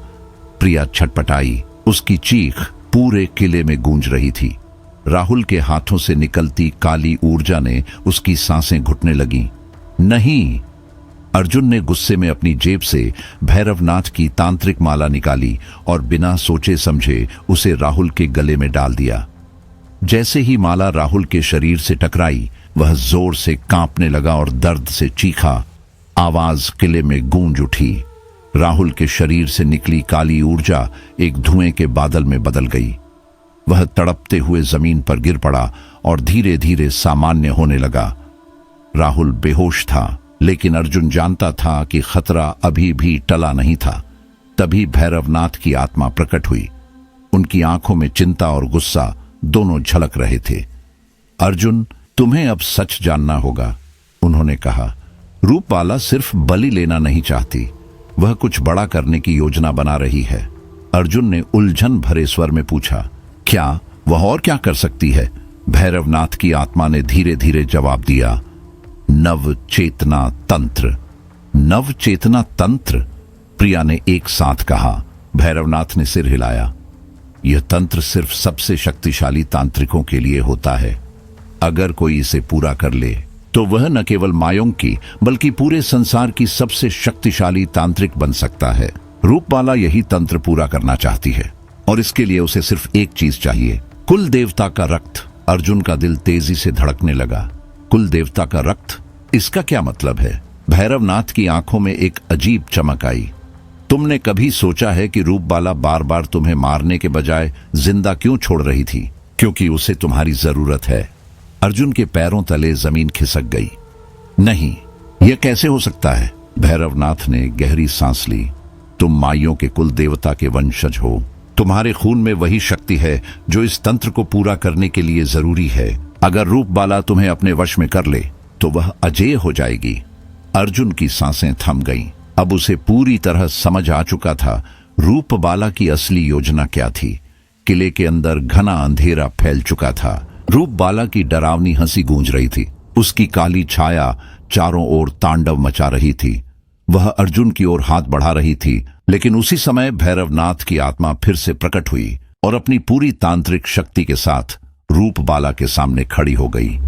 प्रिया छटपटाई, उसकी चीख पूरे किले में गूंज रही थी। राहुल के हाथों से निकलती काली ऊर्जा ने उसकी सांसें घुटने लगीं। नहीं! अर्जुन ने गुस्से में अपनी जेब से भैरवनाथ की तांत्रिक माला निकाली और बिना सोचे समझे उसे राहुल के गले में डाल दिया। जैसे ही माला राहुल के शरीर से टकराई, वह जोर से कांपने लगा और दर्द से चीखा। आवाज किले में गूंज उठी। राहुल के शरीर से निकली काली ऊर्जा एक धुएं के बादल में बदल गई। वह तड़पते हुए जमीन पर गिर पड़ा और धीरे धीरे सामान्य होने लगा। राहुल बेहोश था, लेकिन अर्जुन जानता था कि खतरा अभी भी टला नहीं था। तभी भैरवनाथ की आत्मा प्रकट हुई। उनकी आंखों में चिंता और गुस्सा दोनों झलक रहे थे। अर्जुन, तुम्हें अब सच जानना होगा, उन्होंने कहा। रूपबाला सिर्फ बलि लेना नहीं चाहती, वह कुछ बड़ा करने की योजना बना रही है। अर्जुन ने उलझन भरे स्वर में पूछा, क्या वह और क्या कर सकती है? भैरवनाथ की आत्मा ने धीरे धीरे जवाब दिया, नव चेतना तंत्र। नव चेतना तंत्र? प्रिया ने एक साथ कहा। भैरवनाथ ने सिर हिलाया। यह तंत्र सिर्फ सबसे शक्तिशाली तांत्रिकों के लिए होता है। अगर कोई इसे पूरा कर ले तो वह न केवल मायोंग की बल्कि पूरे संसार की सबसे शक्तिशाली तांत्रिक बन सकता है। रूपबाला यही तंत्र पूरा करना चाहती है और इसके लिए उसे सिर्फ एक चीज चाहिए, कुल देवता का रक्त। अर्जुन का दिल तेजी से धड़कने लगा। कुल देवता का रक्त? इसका क्या मतलब है? भैरवनाथ की आंखों में एक अजीब चमक आई। तुमने कभी सोचा है कि रूपबाला बार बार तुम्हें मारने के बजाय जिंदा क्यों छोड़ रही थी? क्योंकि उसे तुम्हारी जरूरत है। अर्जुन के पैरों तले जमीन खिसक गई। नहीं, यह कैसे हो सकता है? भैरवनाथ ने गहरी सांस ली। तुम माइयों के कुल देवता के वंशज हो। तुम्हारे खून में वही शक्ति है जो इस तंत्र को पूरा करने के लिए जरूरी है। अगर रूपबाला तुम्हें अपने वश में कर ले तो वह अजेय हो जाएगी। अर्जुन की सांसें थम गईं। अब उसे पूरी तरह समझ आ चुका था रूपबाला की असली योजना क्या थी। किले के अंदर घना अंधेरा फैल चुका था। रूपबाला की डरावनी हंसी गूंज रही थी। उसकी काली छाया चारों ओर तांडव मचा रही थी। वह अर्जुन की ओर हाथ बढ़ा रही थी, लेकिन उसी समय भैरवनाथ की आत्मा फिर से प्रकट हुई और अपनी पूरी तांत्रिक शक्ति के साथ रूपबाला के सामने खड़ी हो गई।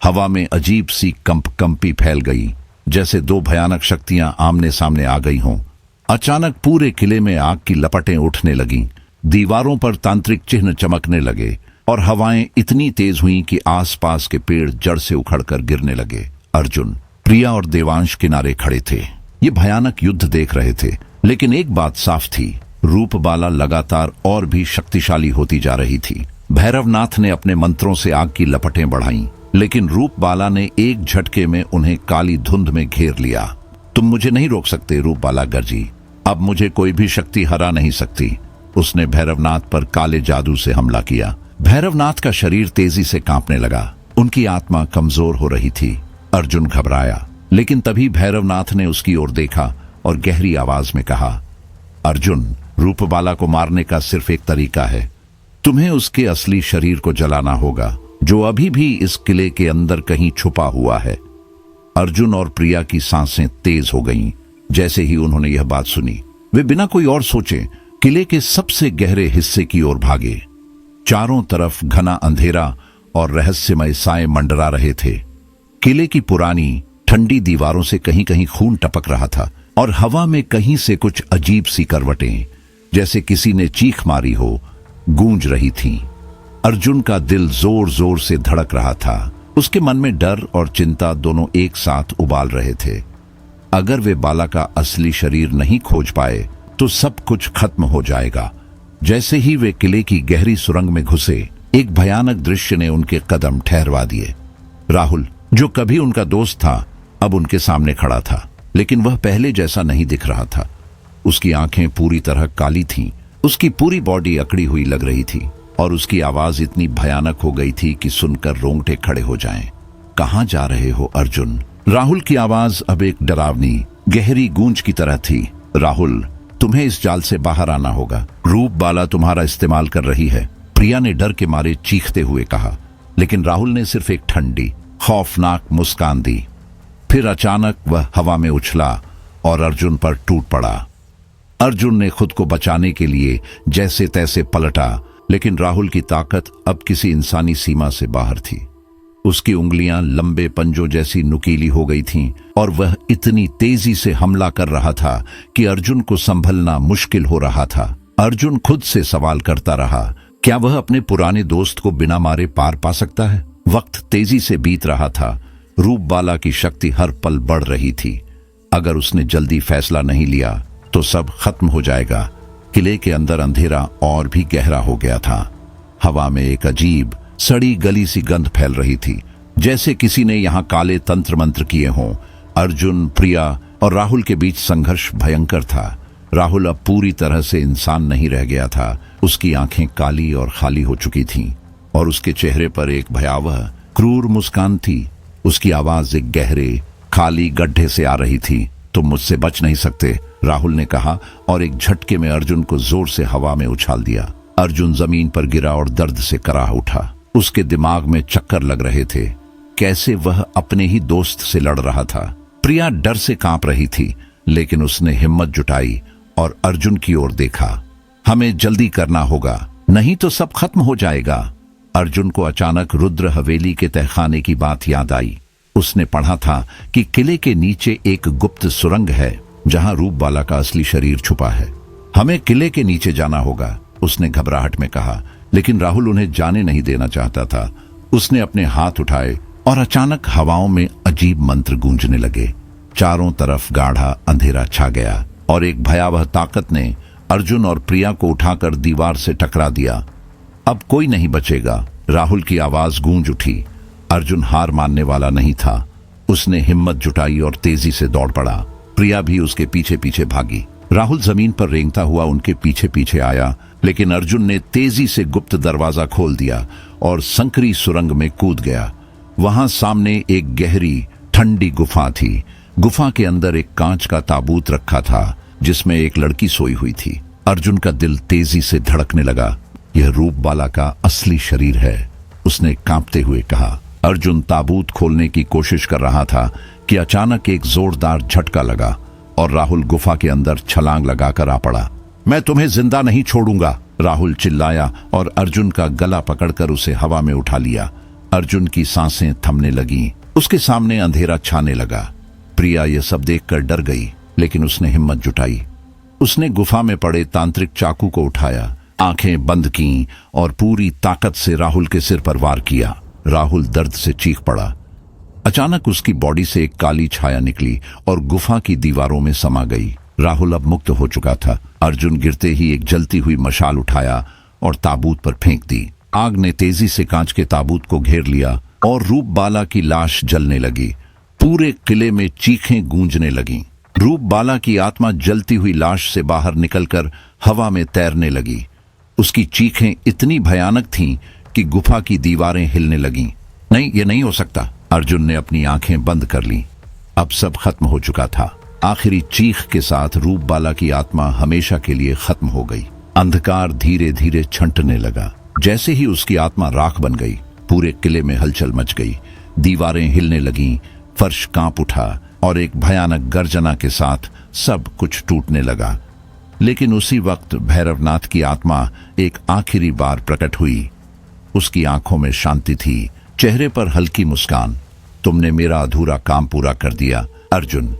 हवा में अजीब सी कंपी फैल गई, जैसे दो भयानक शक्तियां आमने सामने आ गई हों। अचानक पूरे किले में आग की लपटें उठने लगीं। दीवारों पर तांत्रिक चिन्ह चमकने लगे और हवाएं इतनी तेज हुईं कि आसपास के पेड़ जड़ से उखड़कर गिरने लगे। अर्जुन, प्रिया और देवांश किनारे खड़े थे। ये भयानक युद्ध देख रहे थे, लेकिन एक बात साफ थी, रूपबाला लगातार और भी शक्तिशाली होती जा रही थी। भैरवनाथ ने अपने मंत्रों से आग की लपटें बढ़ाईं, लेकिन रूपबाला ने एक झटके में उन्हें काली धुंध में घेर लिया। तुम मुझे नहीं रोक सकते, रूपबाला गरजी। अब मुझे कोई भी शक्ति हरा नहीं सकती। उसने भैरवनाथ पर काले जादू से हमला किया। भैरवनाथ का शरीर तेजी से कांपने लगा। उनकी आत्मा कमजोर हो रही थी। अर्जुन घबराया, लेकिन तभी भैरवनाथ ने उसकी ओर देखा और गहरी आवाज में कहा, अर्जुन, रूपबाला को मारने का सिर्फ एक तरीका है। तुम्हें उसके असली शरीर को जलाना होगा, जो अभी भी इस किले के अंदर कहीं छुपा हुआ है। अर्जुन और प्रिया की सांसें तेज हो गईं। जैसे ही उन्होंने यह बात सुनी, वे बिना कोई और सोचे किले के सबसे गहरे हिस्से की ओर भागे। चारों तरफ घना अंधेरा और रहस्यमय साए मंडरा रहे थे। किले की पुरानी ठंडी दीवारों से कहीं कहीं खून टपक रहा था और हवा में कहीं से कुछ अजीब सी करवटें, जैसे किसी ने चीख मारी हो, गूंज रही थीं। अर्जुन का दिल जोर जोर से धड़क रहा था। उसके मन में डर और चिंता दोनों एक साथ उबाल रहे थे। अगर वे बाला का असली शरीर नहीं खोज पाए तो सब कुछ खत्म हो जाएगा। जैसे ही वे किले की गहरी सुरंग में घुसे, एक भयानक दृश्य ने उनके कदम ठहरवा दिए। राहुल, जो कभी उनका दोस्त था, अब उनके सामने खड़ा था, लेकिन वह पहले जैसा नहीं दिख रहा था। उसकी आंखें पूरी तरह काली थीं, उसकी पूरी बॉडी अकड़ी हुई लग रही थी और उसकी आवाज इतनी भयानक हो गई थी कि सुनकर रोंगटे खड़े हो जाएं। कहां जा रहे हो अर्जुन? राहुल की आवाज अब एक डरावनी गहरी गूंज की तरह थी। राहुल, तुम्हें इस जाल से बाहर आना होगा। रूपबाला तुम्हारा इस्तेमाल कर रही है, प्रिया ने डर के मारे चीखते हुए कहा। लेकिन राहुल ने सिर्फ एक ठंडी, खौफनाक मुस्कान दी। फिर अचानक वह हवा में उछला और अर्जुन पर टूट पड़ा। अर्जुन ने खुद को बचाने के लिए जैसे तैसे पलटा, लेकिन राहुल की ताकत अब किसी इंसानी सीमा से बाहर थी। उसकी उंगलियां लंबे पंजों जैसी नुकीली हो गई थीं और वह इतनी तेजी से हमला कर रहा था कि अर्जुन को संभलना मुश्किल हो रहा था। अर्जुन खुद से सवाल करता रहा, क्या वह अपने पुराने दोस्त को बिना मारे पार पा सकता है? वक्त तेजी से बीत रहा था। रूपबाला की शक्ति हर पल बढ़ रही थी। अगर उसने जल्दी फैसला नहीं लिया तो सब खत्म हो जाएगा। किले के अंदर अंधेरा और भी गहरा हो गया था। हवा में एक अजीब सड़ी गली सी गंध फैल रही थी, जैसे किसी ने यहाँ काले तंत्र मंत्र किए हों। अर्जुन, प्रिया और राहुल के बीच संघर्ष भयंकर था। राहुल अब पूरी तरह से इंसान नहीं रह गया था। उसकी आंखें काली और खाली हो चुकी थीं और उसके चेहरे पर एक भयावह क्रूर मुस्कान थी। उसकी आवाज एक गहरे खाली गड्ढे से आ रही थी। तुम मुझसे बच नहीं सकते, राहुल ने कहा और एक झटके में अर्जुन को जोर से हवा में उछाल दिया। अर्जुन जमीन पर गिरा और दर्द से कराह उठा। उसके दिमाग में चक्कर लग रहे थे। कैसे वह अपने ही दोस्त से लड़ रहा था। प्रिया डर से कांप रही थी, लेकिन उसने हिम्मत जुटाई और अर्जुन की ओर देखा। हमें जल्दी करना होगा, नहीं तो सब खत्म हो जाएगा। अर्जुन को अचानक रुद्र हवेली के तहखाने की बात याद आई। उसने पढ़ा था कि किले के नीचे एक गुप्त सुरंग है जहां रूपबाला का असली शरीर छुपा है। हमें किले के नीचे जाना होगा, उसने घबराहट में कहा, लेकिन राहुल उन्हें जाने नहीं देना चाहता था। उसने अपने हाथ उठाए और अचानक हवाओं में अजीब मंत्र गूंजने लगे। चारों तरफ गाढ़ा अंधेरा छा गया और एक भयावह ताकत ने अर्जुन और प्रिया को उठाकर दीवार से टकरा दिया। अब कोई नहीं बचेगा, राहुल की आवाज गूंज उठी। अर्जुन हार मानने वाला नहीं था। उसने हिम्मत जुटाई और तेजी से दौड़ पड़ा। प्रिया भी उसके पीछे पीछे भागी। राहुल जमीन पर रेंगता हुआ उनके पीछे पीछे आया, लेकिन अर्जुन ने तेजी से गुप्त दरवाजा खोल दिया और संकरी सुरंग में कूद गया। वहां सामने एक गहरी ठंडी गुफा थी। गुफा के अंदर एक कांच का ताबूत रखा था जिसमें एक लड़की सोई हुई थी। अर्जुन का दिल तेजी से धड़कने लगा। यह रूपबाला का असली शरीर है, उसने कांपते हुए कहा। अर्जुन ताबूत खोलने की कोशिश कर रहा था कि अचानक एक जोरदार झटका लगा और राहुल गुफा के अंदर छलांग लगाकर आ पड़ा। मैं तुम्हें जिंदा नहीं छोड़ूंगा, राहुल चिल्लाया और अर्जुन का गला पकड़कर उसे हवा में उठा लिया। अर्जुन की सांसें थमने लगीं। उसके सामने अंधेरा छाने लगा। प्रिया यह सब देखकर डर गई, लेकिन उसने हिम्मत जुटाई। उसने गुफा में पड़े तांत्रिक चाकू को उठाया, आंखें बंद कीं और पूरी ताकत से राहुल के सिर पर वार किया। राहुल दर्द से चीख पड़ा। अचानक उसकी बॉडी से एक काली छाया निकली और गुफा की दीवारों में समा गई। राहुल अब मुक्त हो चुका था। अर्जुन गिरते ही एक जलती हुई मशाल उठाया और ताबूत पर फेंक दी। आग ने तेजी से कांच के ताबूत को घेर लिया और रूपबाला की लाश जलने लगी। पूरे किले में चीखें गूंजने लगीं। रूपबाला की आत्मा जलती हुई लाश से बाहर निकलकर हवा में तैरने लगी। उसकी चीखें इतनी भयानक थीं कि गुफा की दीवारें हिलने लगीं। नहीं, ये नहीं हो सकता। अर्जुन ने अपनी आंखें बंद कर लीं। अब सब खत्म हो चुका था। आखिरी चीख के साथ रूपबाला की आत्मा हमेशा के लिए खत्म हो गई। अंधकार धीरे धीरे छंटने लगा। जैसे ही उसकी आत्मा राख बन गई, पूरे किले में हलचल मच गई। दीवारें हिलने लगीं, फर्श कांप उठा और एक भयानक गर्जना के साथ सब कुछ टूटने लगा। लेकिन उसी वक्त भैरवनाथ की आत्मा एक आखिरी बार प्रकट हुई। उसकी आंखों में शांति थी, चेहरे पर हल्की मुस्कान। तुमने मेरा अधूरा काम पूरा कर दिया अर्जुन।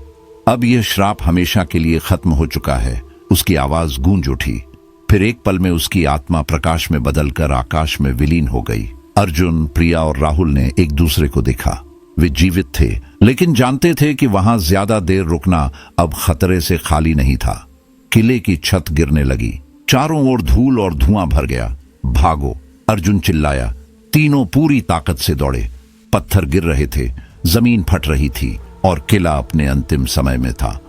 अब यह श्राप हमेशा के लिए खत्म हो चुका है। उसकी आवाज गूंज उठी। फिर एक पल में उसकी आत्मा प्रकाश में बदलकर आकाश में विलीन हो गई। अर्जुन, प्रिया और राहुल ने एक दूसरे को देखा। वे जीवित थे, लेकिन जानते थे कि वहां ज्यादा देर रुकना अब खतरे से खाली नहीं था। किले की छत गिरने लगी। चारों ओर धूल और धुआं भर गया। भागो, अर्जुन चिल्लाया। तीनों पूरी ताकत से दौड़े। पत्थर गिर रहे थे, जमीन फट रही थी और किला अपने अंतिम समय में था।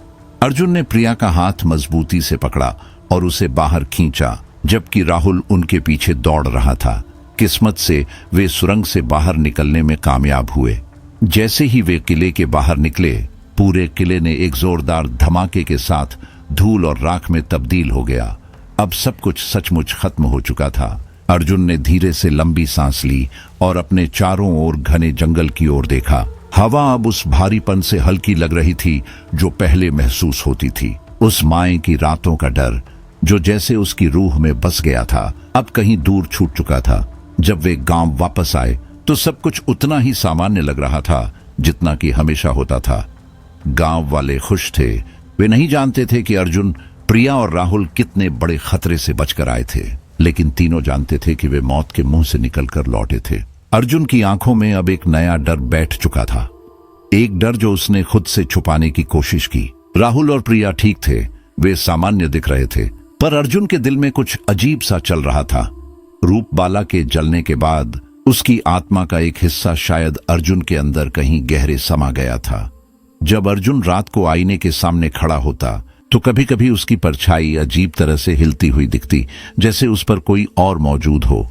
अर्जुन ने प्रिया का हाथ मजबूती से पकड़ा और उसे बाहर खींचा, जबकि राहुल उनके पीछे दौड़ रहा था। किस्मत से वे सुरंग से बाहर निकलने में कामयाब हुए। जैसे ही वे किले के बाहर निकले, पूरे किले ने एक जोरदार धमाके के साथ धूल और राख में तब्दील हो गया। अब सब कुछ सचमुच खत्म हो चुका था। अर्जुन ने धीरे से लंबी सांस ली और अपने चारों ओर घने जंगल की ओर देखा। हवा अब उस भारीपन से हल्की लग रही थी जो पहले महसूस होती थी। उस माए की रातों का डर जो जैसे उसकी रूह में बस गया था, अब कहीं दूर छूट चुका था। जब वे गांव वापस आए तो सब कुछ उतना ही सामान्य लग रहा था जितना कि हमेशा होता था। गांव वाले खुश थे। वे नहीं जानते थे कि अर्जुन, प्रिया और राहुल कितने बड़े खतरे से बचकर आए थे, लेकिन तीनों जानते थे कि वे मौत के मुंह से निकलकर लौटे थे। अर्जुन की आंखों में अब एक नया डर बैठ चुका था, एक डर जो उसने खुद से छुपाने की कोशिश की। राहुल और प्रिया ठीक थे, वे सामान्य दिख रहे थे, पर अर्जुन के दिल में कुछ अजीब सा चल रहा था। रूपबाला के जलने के बाद उसकी आत्मा का एक हिस्सा शायद अर्जुन के अंदर कहीं गहरे समा गया था। जब अर्जुन रात को आईने के सामने खड़ा होता तो कभी कभी उसकी परछाई अजीब तरह से हिलती हुई दिखती, जैसे उस पर कोई और मौजूद हो।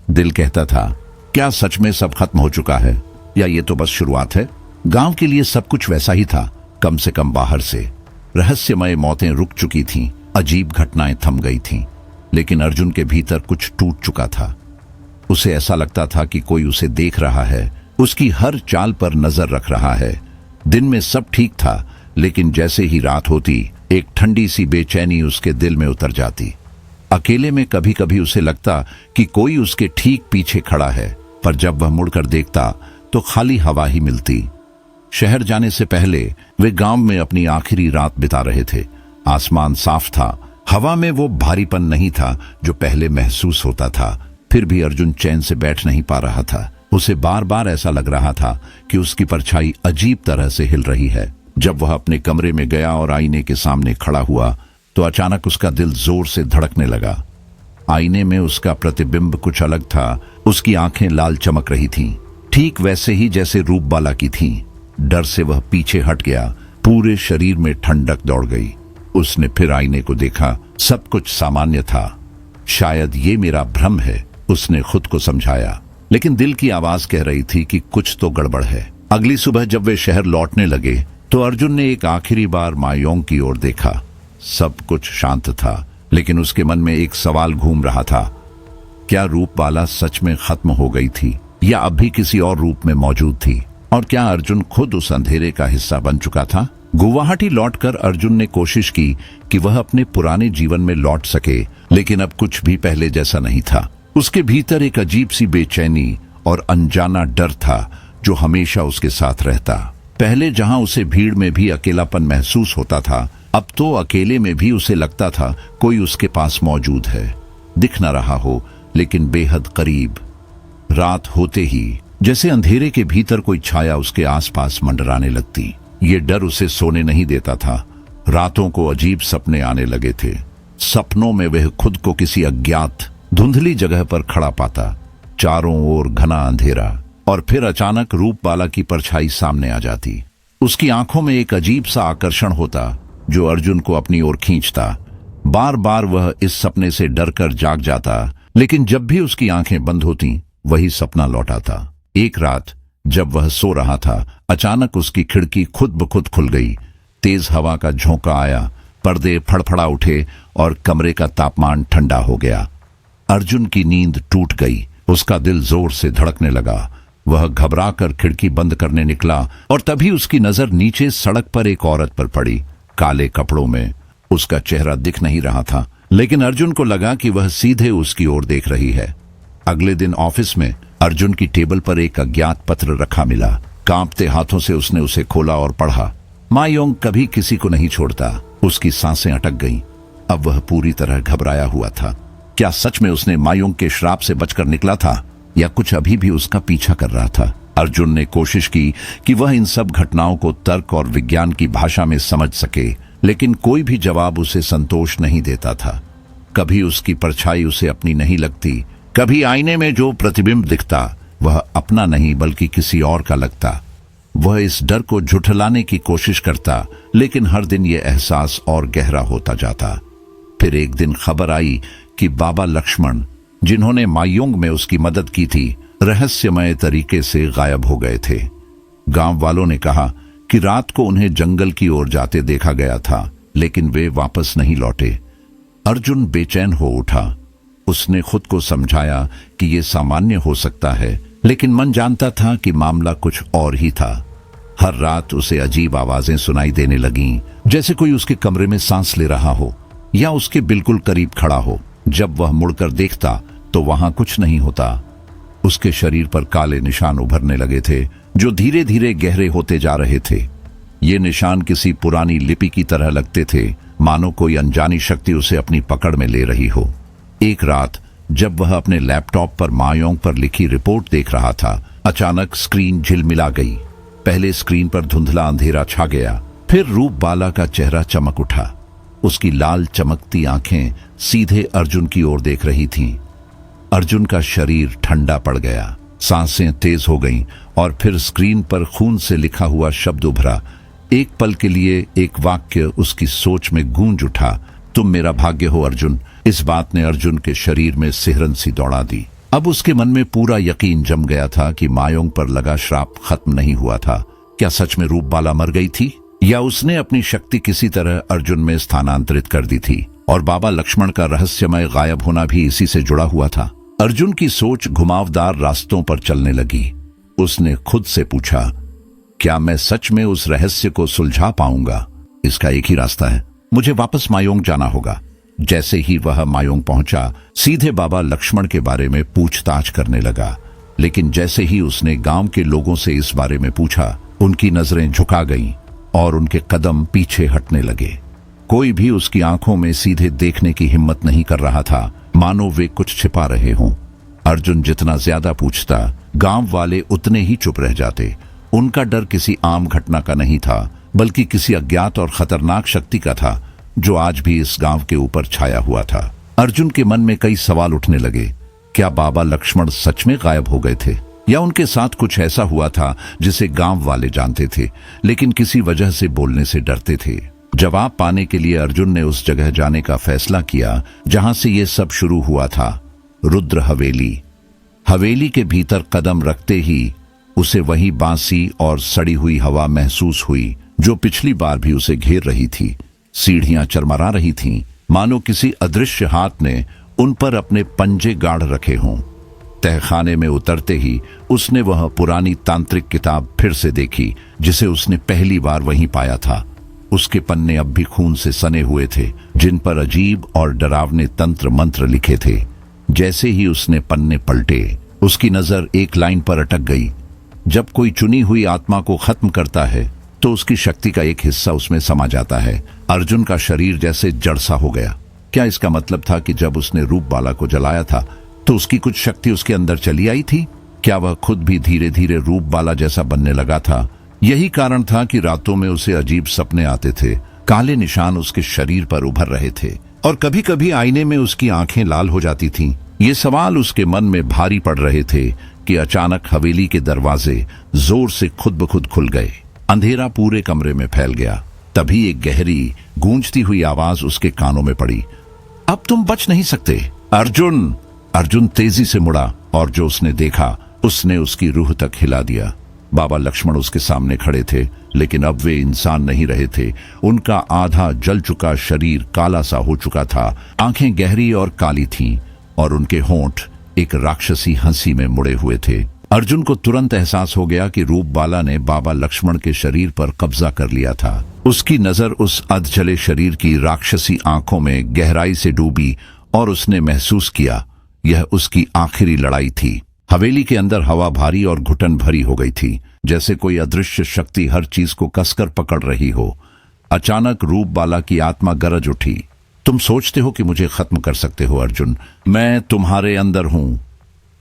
दिल कहता था, क्या सच में सब खत्म हो चुका है या ये तो बस शुरुआत है? गांव के लिए सब कुछ वैसा ही था, कम से कम बाहर से। रहस्यमय मौतें रुक चुकी थीं, अजीब घटनाएं थम गई थीं, लेकिन अर्जुन के भीतर कुछ टूट चुका था। उसे ऐसा लगता था कि कोई उसे देख रहा है, उसकी हर चाल पर नजर रख रहा है। दिन में सब ठीक था, लेकिन जैसे ही रात होती एक ठंडी सी बेचैनी उसके दिल में उतर जाती। अकेले में कभी कभी उसे लगता कि कोई उसके ठीक पीछे खड़ा है, पर जब वह मुड़कर देखता तो खाली हवा ही मिलती। शहर जाने से पहले वे गांव में अपनी आखिरी रात बिता रहे थे। आसमान साफ था, हवा में वो भारीपन नहीं था जो पहले महसूस होता था। फिर भी अर्जुन चैन से बैठ नहीं पा रहा था। उसे बार बार ऐसा लग रहा था कि उसकी परछाई अजीब तरह से हिल रही है। जब वह अपने कमरे में गया और आईने के सामने खड़ा हुआ तो अचानक उसका दिल जोर से धड़कने लगा। आईने में उसका प्रतिबिंब कुछ अलग था। उसकी आंखें लाल चमक रही थीं, ठीक वैसे ही जैसे रूपबाला की थीं। डर से वह पीछे हट गया, पूरे शरीर में ठंडक दौड़ गई। उसने फिर आईने को देखा, सब कुछ सामान्य था। शायद ये मेरा भ्रम है, उसने खुद को समझाया, लेकिन दिल की आवाज कह रही थी कि कुछ तो गड़बड़ है। अगली सुबह जब वे शहर लौटने लगे तो अर्जुन ने एक आखिरी बार मायोंग की ओर देखा। सब कुछ शांत था, लेकिन उसके मन में एक सवाल घूम रहा था, क्या रूपबाला सच में खत्म हो गई थी या अब भी किसी और रूप में मौजूद थी? और क्या अर्जुन खुद उस अंधेरे का हिस्सा बन चुका था? गुवाहाटी लौटकर अर्जुन ने कोशिश की कि वह अपने पुराने जीवन में लौट सके, लेकिन अब कुछ भी पहले जैसा नहीं था। उसके भीतर एक अजीब सी बेचैनी और अनजाना डर था जो हमेशा उसके साथ रहता। पहले जहां उसे भीड़ में भी अकेलापन महसूस होता था, अब तो अकेले में भी उसे लगता था कोई उसके पास मौजूद है, दिख न रहा हो लेकिन बेहद करीब। रात होते ही जैसे अंधेरे के भीतर कोई छाया उसके आसपास मंडराने लगती। ये डर उसे सोने नहीं देता था। रातों को अजीब सपने आने लगे थे। सपनों में वह खुद को किसी अज्ञात धुंधली जगह पर खड़ा पाता, चारों ओर घना अंधेरा, और फिर अचानक रूपबाला की परछाई सामने आ जाती। उसकी आंखों में एक अजीब सा आकर्षण होता जो अर्जुन को अपनी ओर खींचता। बार बार वह इस सपने से डरकर जाग जाता, लेकिन जब भी उसकी आंखें बंद होती वही सपना लौट आता। एक रात जब वह सो रहा था, अचानक उसकी खिड़की खुद ब खुद खुल गई। तेज हवा का झोंका आया, पर्दे फड़फड़ा उठे और कमरे का तापमान ठंडा हो गया। अर्जुन की नींद टूट गई, उसका दिल जोर से धड़कने लगा। वह घबराकर खिड़की बंद करने निकला और तभी उसकी नजर नीचे सड़क पर एक औरत पर पड़ी, काले कपड़ों में। उसका चेहरा दिख नहीं रहा था, लेकिन अर्जुन को लगा कि वह सीधे उसकी ओर देख रही है। अगले दिन ऑफिस में अर्जुन की टेबल पर एक अज्ञात पत्र रखा मिला। कांपते हाथों से उसने उसे खोला और पढ़ा। मायोंग कभी किसी को नहीं छोड़ता। उसकी सांसें अटक गईं। अब वह पूरी तरह घबराया हुआ था। क्या सच में उसने मायोंग के श्राप से बचकर निकला था या कुछ अभी भी उसका पीछा कर रहा था? अर्जुन ने कोशिश की कि वह इन सब घटनाओं को तर्क और विज्ञान की भाषा में समझ सके, लेकिन कोई भी जवाब उसे संतोष नहीं देता था। कभी उसकी परछाई उसे अपनी नहीं लगती, कभी आईने में जो प्रतिबिंब दिखता वह अपना नहीं बल्कि किसी और का लगता। वह इस डर को झुठलाने की कोशिश करता, लेकिन हर दिन यह एहसास और गहरा होता जाता। फिर एक दिन खबर आई कि बाबा लक्ष्मण, जिन्होंने मायोंग में उसकी मदद की थी, रहस्यमय तरीके से गायब हो गए थे। गांव वालों ने कहा कि रात को उन्हें जंगल की ओर जाते देखा गया था, लेकिन वे वापस नहीं लौटे। अर्जुन बेचैन हो उठा। उसने खुद को समझाया कि यह सामान्य हो सकता है, लेकिन मन जानता था कि मामला कुछ और ही था। हर रात उसे अजीब आवाजें सुनाई देने लगीं, जैसे कोई उसके कमरे में सांस ले रहा हो या उसके बिल्कुल करीब खड़ा हो। जब वह मुड़कर देखता तो वहां कुछ नहीं होता। उसके शरीर पर काले निशान उभरने लगे थे जो धीरे धीरे गहरे होते जा रहे थे। ये निशान किसी पुरानी लिपि की तरह लगते थे, मानो कोई अनजानी शक्ति उसे अपनी पकड़ में ले रही हो। एक रात जब वह अपने लैपटॉप पर मायोंग पर लिखी रिपोर्ट देख रहा था, अचानक स्क्रीन झिलमिला गई। पहले स्क्रीन पर धुंधला अंधेरा छा गया, फिर रूपबाला का चेहरा चमक उठा। उसकी लाल चमकती आंखें सीधे अर्जुन की ओर देख रही थीं। अर्जुन का शरीर ठंडा पड़ गया, सांसें तेज हो गईं और फिर स्क्रीन पर खून से लिखा हुआ शब्द उभरा। एक पल के लिए एक वाक्य उसकी सोच में गूंज उठा, तुम मेरा भाग्य हो अर्जुन। इस बात ने अर्जुन के शरीर में सिहरन सी दौड़ा दी। अब उसके मन में पूरा यकीन जम गया था कि मायोंग पर लगा श्राप खत्म नहीं हुआ था। क्या सच में रूपबाला मर गई थी, या उसने अपनी शक्ति किसी तरह अर्जुन में स्थानांतरित कर दी थी? और बाबा लक्ष्मण का रहस्यमय गायब होना भी इसी से जुड़ा हुआ था। अर्जुन की सोच घुमावदार रास्तों पर चलने लगी। उसने खुद से पूछा, क्या मैं सच में उस रहस्य को सुलझा पाऊंगा? इसका एक ही रास्ता है, मुझे वापस मायोंग जाना होगा। जैसे ही वह मायोंग पहुंचा, सीधे बाबा लक्ष्मण के बारे में पूछताछ करने लगा। लेकिन जैसे ही उसने गांव के लोगों से इस बारे में पूछा, उनकी नजरें झुका गईं और उनके कदम पीछे हटने लगे। कोई भी उसकी आंखों में सीधे देखने की हिम्मत नहीं कर रहा था, मानो वे कुछ छिपा रहे हों। अर्जुन जितना ज्यादा पूछता, गांव वाले उतने ही चुप रह जाते। उनका डर किसी आम घटना का नहीं था, बल्कि किसी अज्ञात और खतरनाक शक्ति का था जो आज भी इस गांव के ऊपर छाया हुआ था। अर्जुन के मन में कई सवाल उठने लगे। क्या बाबा लक्ष्मण सच में गायब हो गए थे, या उनके साथ कुछ ऐसा हुआ था जिसे गांव वाले जानते थे लेकिन किसी वजह से बोलने से डरते थे? जवाब पाने के लिए अर्जुन ने उस जगह जाने का फैसला किया जहां से ये सब शुरू हुआ था, रुद्र हवेली। हवेली के भीतर कदम रखते ही उसे वही बांसी और सड़ी हुई हवा महसूस हुई जो पिछली बार भी उसे घेर रही थी। सीढ़ियां चरमरा रही थीं, मानो किसी अदृश्य हाथ ने उन पर अपने पंजे गाड़ रखे हों। तहखाने में उतरते ही उसने वह पुरानी तांत्रिक किताब फिर से देखी जिसे उसने पहली बार वहीं पाया था। उसके पन्ने अब भी खून से सने हुए थे, जिन पर अजीब और डरावने तंत्र मंत्र लिखे थे। जैसे ही उसने पन्ने पलटे, उसकी नजर एक लाइन पर अटक गई। जब कोई चुनी हुई आत्मा को खत्म करता है तो उसकी शक्ति का एक हिस्सा उसमें समा जाता है। अर्जुन का शरीर जैसे जड़ सा हो गया। क्या इसका मतलब था कि जब उसने रूपबाला को जलाया था तो उसकी कुछ शक्ति उसके अंदर चली आई थी? क्या वह खुद भी धीरे धीरे रूपबाला जैसा बनने लगा था? यही कारण था कि रातों में उसे अजीब सपने आते थे। काले निशान उसके शरीर पर उभर रहे थे और कभी कभी आईने में उसकी आंखें लाल हो जाती थीं। ये सवाल उसके मन में भारी पड़ रहे थे कि अचानक हवेली के दरवाजे जोर से खुद ब खुद खुल गए। अंधेरा पूरे कमरे में फैल गया। तभी एक गहरी गूंजती हुई आवाज उसके कानों में पड़ी, अब तुम बच नहीं सकते अर्जुन। अर्जुन तेजी से मुड़ा और जो उसने देखा उसने उसकी रूह तक हिला दिया। बाबा लक्ष्मण उसके सामने खड़े थे, लेकिन अब वे इंसान नहीं रहे थे। उनका आधा जल चुका शरीर काला सा हो चुका था, आंखें गहरी और काली थीं और उनके होंठ एक राक्षसी हंसी में मुड़े हुए थे। अर्जुन को तुरंत एहसास हो गया कि रूपबाला ने बाबा लक्ष्मण के शरीर पर कब्जा कर लिया था। उसकी नजर उस अधजले शरीर की राक्षसी आंखों में गहराई से डूबी और उसने महसूस किया यह उसकी आखिरी लड़ाई थी। हवेली के अंदर हवा भारी और घुटन भरी हो गई थी, जैसे कोई अदृश्य शक्ति हर चीज को कसकर पकड़ रही हो। अचानक रूपबाला की आत्मा गरज उठी, तुम सोचते हो कि मुझे खत्म कर सकते हो अर्जुन, मैं तुम्हारे अंदर हूं।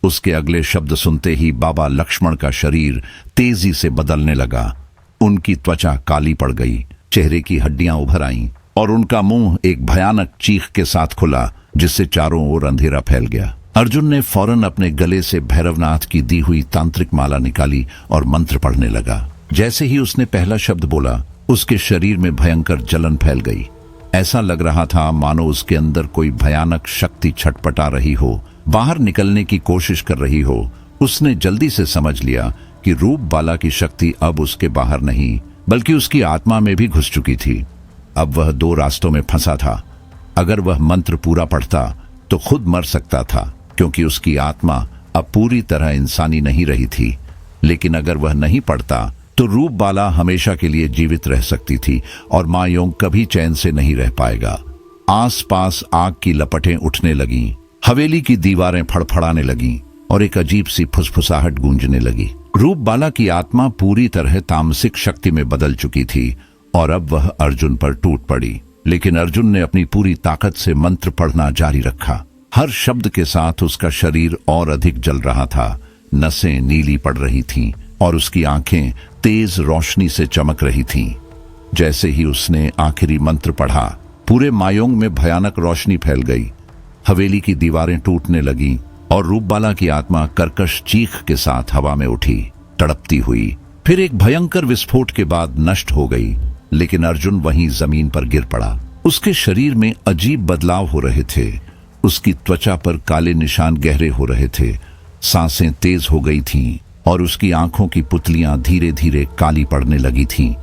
उसके अगले शब्द सुनते ही बाबा लक्ष्मण का शरीर तेजी से बदलने लगा। उनकी त्वचा काली पड़ गई, चेहरे की हड्डियां उभर आईं और उनका मुंह एक भयानक चीख के साथ खुला जिससे चारों ओर अंधेरा फैल गया। अर्जुन ने फौरन अपने गले से भैरवनाथ की दी हुई तांत्रिक माला निकाली और मंत्र पढ़ने लगा। जैसे ही उसने पहला शब्द बोला, उसके शरीर में भयंकर जलन फैल गई। ऐसा लग रहा था मानो उसके अंदर कोई भयानक शक्ति छटपटा रही हो, बाहर निकलने की कोशिश कर रही हो। उसने जल्दी से समझ लिया कि रूपबाला की शक्ति अब उसके बाहर नहीं बल्कि उसकी आत्मा में भी घुस चुकी थी। अब वह दो रास्तों में फंसा था। अगर वह मंत्र पूरा पढ़ता तो खुद मर सकता था, क्योंकि उसकी आत्मा अब पूरी तरह इंसानी नहीं रही थी। लेकिन अगर वह नहीं पढ़ता तो रूप बाला हमेशा के लिए जीवित रह सकती थी और मायोंग कभी चैन से नहीं रह पाएगा। आसपास आग की लपटें उठने लगीं, हवेली की दीवारें फड़फड़ाने लगीं और एक अजीब सी फुसफुसाहट गूंजने लगी। रूप बाला की आत्मा पूरी तरह तामसिक शक्ति में बदल चुकी थी और अब वह अर्जुन पर टूट पड़ी। लेकिन अर्जुन ने अपनी पूरी ताकत से मंत्र पढ़ना जारी रखा। हर शब्द के साथ उसका शरीर और अधिक जल रहा था, नसें नीली पड़ रही थीं और उसकी आंखें तेज रोशनी से चमक रही थीं। जैसे ही उसने आखिरी मंत्र पढ़ा, पूरे मायोंग में भयानक रोशनी फैल गई। हवेली की दीवारें टूटने लगीं और रूपबाला की आत्मा कर्कश चीख के साथ हवा में उठी, तड़पती हुई। फिर एक भयंकर विस्फोट के बाद नष्ट हो गई। लेकिन अर्जुन वहीं जमीन पर गिर पड़ा। उसके शरीर में अजीब बदलाव हो रहे थे। उसकी त्वचा पर काले निशान गहरे हो रहे थे, सांसें तेज हो गई थीं और उसकी आंखों की पुतलियां धीरे धीरे काली पड़ने लगी थीं।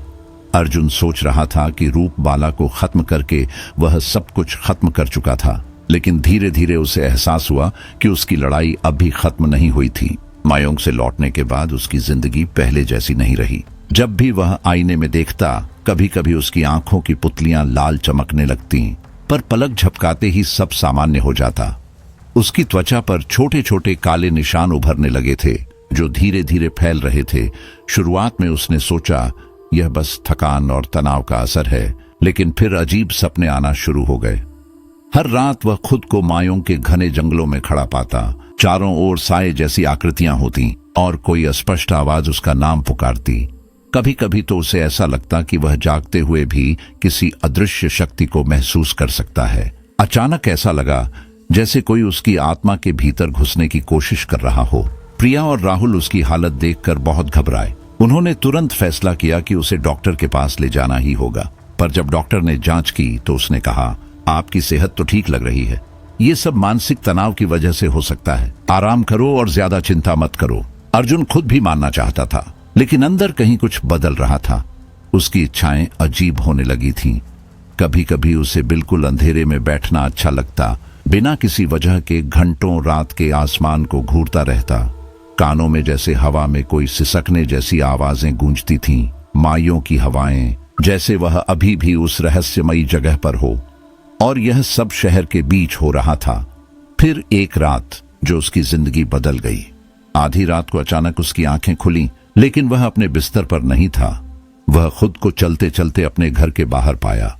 अर्जुन सोच रहा था कि रूपबाला को खत्म करके वह सब कुछ खत्म कर चुका था, लेकिन धीरे धीरे उसे एहसास हुआ कि उसकी लड़ाई अब भी खत्म नहीं हुई थी। मायोंग से लौटने के बाद उसकी जिंदगी पहले जैसी नहीं रही। जब भी वह आईने में देखता, कभी कभी उसकी आंखों की पुतलियां लाल चमकने लगती, पर पलक झपकाते ही सब सामान्य हो जाता। उसकी त्वचा पर छोटे छोटे काले निशान उभरने लगे थे, जो धीरे धीरे फैल रहे थे। शुरुआत में उसने सोचा यह बस थकान और तनाव का असर है, लेकिन फिर अजीब सपने आना शुरू हो गए। हर रात वह खुद को मायोंग के घने जंगलों में खड़ा पाता। चारों ओर साए जैसी आकृतियां होती और कोई अस्पष्ट आवाज उसका नाम पुकारती। कभी कभी तो उसे ऐसा लगता कि वह जागते हुए भी किसी अदृश्य शक्ति को महसूस कर सकता है। अचानक ऐसा लगा जैसे कोई उसकी आत्मा के भीतर घुसने की कोशिश कर रहा हो। प्रिया और राहुल उसकी हालत देखकर बहुत घबराए। उन्होंने तुरंत फैसला किया कि उसे डॉक्टर के पास ले जाना ही होगा। पर जब डॉक्टर ने जांच की तो उसने कहा, आपकी सेहत तो ठीक लग रही है, ये सब मानसिक तनाव की वजह से हो सकता है। आराम करो और ज्यादा चिंता मत करो। अर्जुन खुद भी मानना चाहता था, लेकिन अंदर कहीं कुछ बदल रहा था। उसकी इच्छाएं अजीब होने लगी थीं। कभी कभी उसे बिल्कुल अंधेरे में बैठना अच्छा लगता, बिना किसी वजह के घंटों रात के आसमान को घूरता रहता। कानों में जैसे हवा में कोई सिसकने जैसी आवाजें गूंजती थीं, मायों की हवाएं, जैसे वह अभी भी उस रहस्यमयी जगह पर हो। और यह सब शहर के बीच हो रहा था। फिर एक रात जो उसकी जिंदगी बदल गई। आधी रात को अचानक उसकी आंखें खुली, लेकिन वह अपने बिस्तर पर नहीं था। वह खुद को चलते चलते अपने घर के बाहर पाया।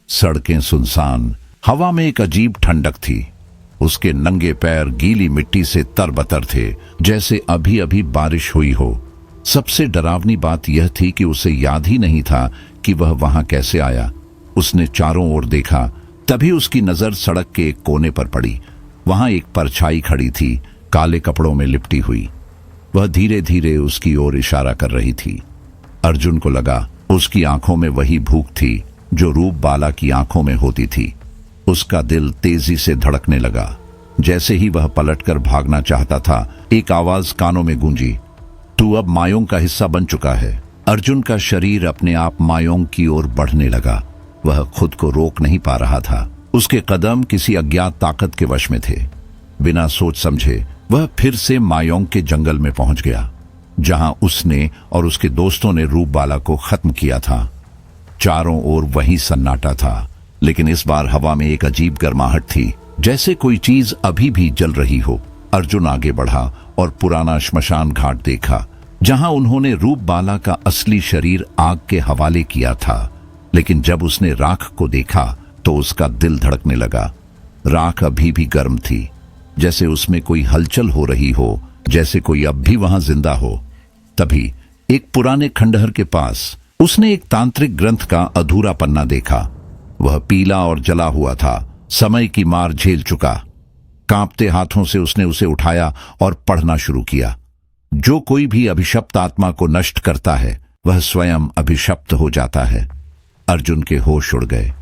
सड़कें सुनसान, हवा में एक अजीब ठंडक थी। उसके नंगे पैर गीली मिट्टी से तरबतर थे, जैसे अभी अभी बारिश हुई हो। सबसे डरावनी बात यह थी कि उसे याद ही नहीं था कि वह वहां कैसे आया। उसने चारों ओर देखा, तभी उसकी नजर सड़क के एक कोने पर पड़ी। वहां एक परछाई खड़ी थी, काले कपड़ों में लिपटी हुई। वह धीरे धीरे उसकी ओर इशारा कर रही थी। अर्जुन को लगा उसकी आंखों में वही भूख थी जो रूपबाला की आंखों में होती थी। उसका दिल तेजी से धड़कने लगा। जैसे ही वह पलटकर भागना चाहता था, एक आवाज कानों में गूंजी, तू अब मायोंग का हिस्सा बन चुका है। अर्जुन का शरीर अपने आप मायोंग की ओर बढ़ने लगा। वह खुद को रोक नहीं पा रहा था। उसके कदम किसी अज्ञात ताकत के वश में थे। बिना सोच समझे वह फिर से मायोंग के जंगल में पहुंच गया, जहां उसने और उसके दोस्तों ने रूपबाला को खत्म किया था। चारों ओर वही सन्नाटा था, लेकिन इस बार हवा में एक अजीब गर्माहट थी, जैसे कोई चीज अभी भी जल रही हो। अर्जुन आगे बढ़ा और पुराना श्मशान घाट देखा, जहां उन्होंने रूपबाला का असली शरीर आग के हवाले किया था। लेकिन जब उसने राख को देखा तो उसका दिल धड़कने लगा। राख अभी भी गर्म थी, जैसे उसमें कोई हलचल हो रही हो, जैसे कोई अब भी वहां जिंदा हो। तभी एक पुराने खंडहर के पास उसने एक तांत्रिक ग्रंथ का अधूरा पन्ना देखा। वह पीला और जला हुआ था, समय की मार झेल चुका। कांपते हाथों से उसने उसे उठाया और पढ़ना शुरू किया। जो कोई भी अभिशप्त आत्मा को नष्ट करता है, वह स्वयं अभिशप्त हो जाता है। अर्जुन के होश उड़ गए।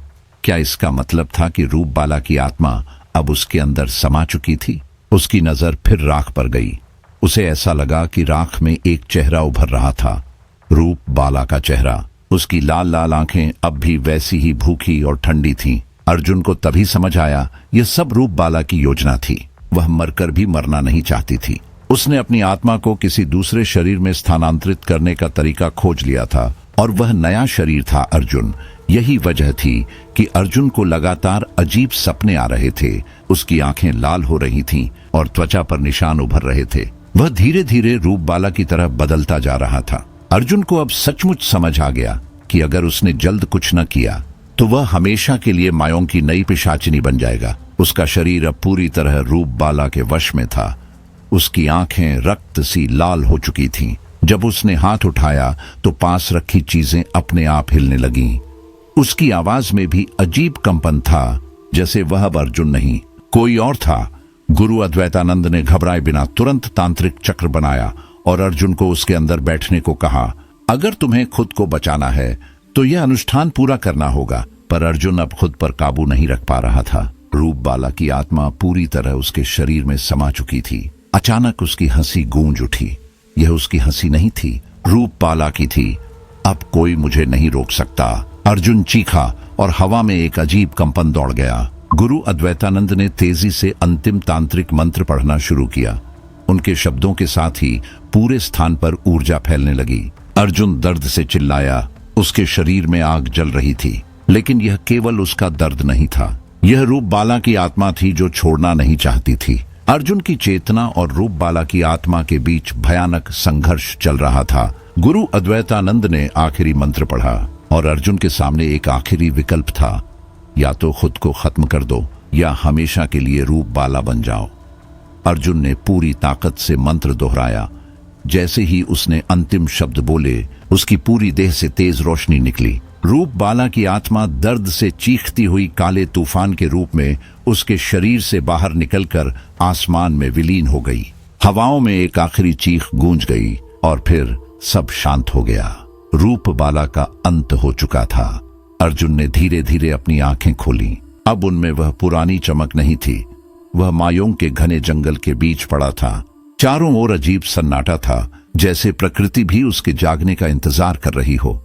क्या इसका मतलब था कि रूपबाला की आत्मा अब उसके अंदर समा चुकी थी? उसकी नजर फिर राख पर गई। उसे ऐसा लगा कि राख में एक चेहरा उभर रहा था, रूपबाला का चेहरा। उसकी लाल लाल आंखें अब भी वैसी ही भूखी और ठंडी थीं। अर्जुन को तभी समझ आया, यह सब रूपबाला की योजना थी। वह मरकर भी मरना नहीं चाहती थी। उसने अपनी आत्मा को किसी दूसरे शरीर में स्थानांतरित करने का तरीका खोज लिया था और वह नया शरीर था अर्जुन। यही वजह थी कि अर्जुन को लगातार अजीब सपने आ रहे थे। उसकी आंखें लाल हो रही थीं और त्वचा पर निशान उभर रहे थे। वह धीरे धीरे रूप बाला की तरह बदलता जा रहा था। अर्जुन को अब सचमुच समझ आ गया कि अगर उसने जल्द कुछ न किया तो वह हमेशा के लिए मायोंग की नई पिशाचिनी बन जाएगा। उसका शरीर अब पूरी तरह रूप बाला के वश में था। उसकी आंखें रक्त सी लाल हो चुकी थीं। जब उसने हाथ उठाया तो पास रखी चीजें अपने आप हिलने लगीं। उसकी आवाज में भी अजीब कंपन था, जैसे वह अब अर्जुन नहीं कोई और था। गुरु अद्वैतानंद ने घबराए बिना तुरंत तांत्रिक चक्र बनाया और अर्जुन को उसके अंदर बैठने को कहा। अगर तुम्हें खुद को बचाना है तो यह अनुष्ठान पूरा करना होगा। पर अर्जुन अब खुद पर काबू नहीं रख पा रहा था। रूप बाला की आत्मा पूरी तरह उसके शरीर में समा चुकी थी। अचानक उसकी हंसी गूंज उठी। यह उसकी हंसी नहीं थी, रूप बाला की थी। अब कोई मुझे नहीं रोक सकता, अर्जुन चीखा और हवा में एक अजीब कंपन दौड़ गया। गुरु अद्वैतानंद ने तेजी से अंतिम तांत्रिक मंत्र पढ़ना शुरू किया। उनके शब्दों के साथ ही पूरे स्थान पर ऊर्जा फैलने लगी। अर्जुन दर्द से चिल्लाया। उसके शरीर में आग जल रही थी, लेकिन यह केवल उसका दर्द नहीं था। यह रूप बाला की आत्मा थी जो छोड़ना नहीं चाहती थी। अर्जुन की चेतना और रूप बाला की आत्मा के बीच भयानक संघर्ष चल रहा था। गुरु अद्वैतानंद ने आखिरी मंत्र पढ़ा और अर्जुन के सामने एक आखिरी विकल्प था, या तो खुद को खत्म कर दो या हमेशा के लिए रूप बाला बन जाओ। अर्जुन ने पूरी ताकत से मंत्र दोहराया। जैसे ही उसने अंतिम शब्द बोले, उसकी पूरी देह से तेज रोशनी निकली। रूप बाला की आत्मा दर्द से चीखती हुई काले तूफान के रूप में उसके शरीर से बाहर निकलकर आसमान में विलीन हो गई। हवाओं में एक आखिरी चीख गूंज गई और फिर सब शांत हो गया। रूप बाला का अंत हो चुका था। अर्जुन ने धीरे धीरे अपनी आंखें खोली। अब उनमें वह पुरानी चमक नहीं थी। वह मायोंग के घने जंगल के बीच पड़ा था। चारों ओर अजीब सन्नाटा था, जैसे प्रकृति भी उसके जागने का इंतजार कर रही हो।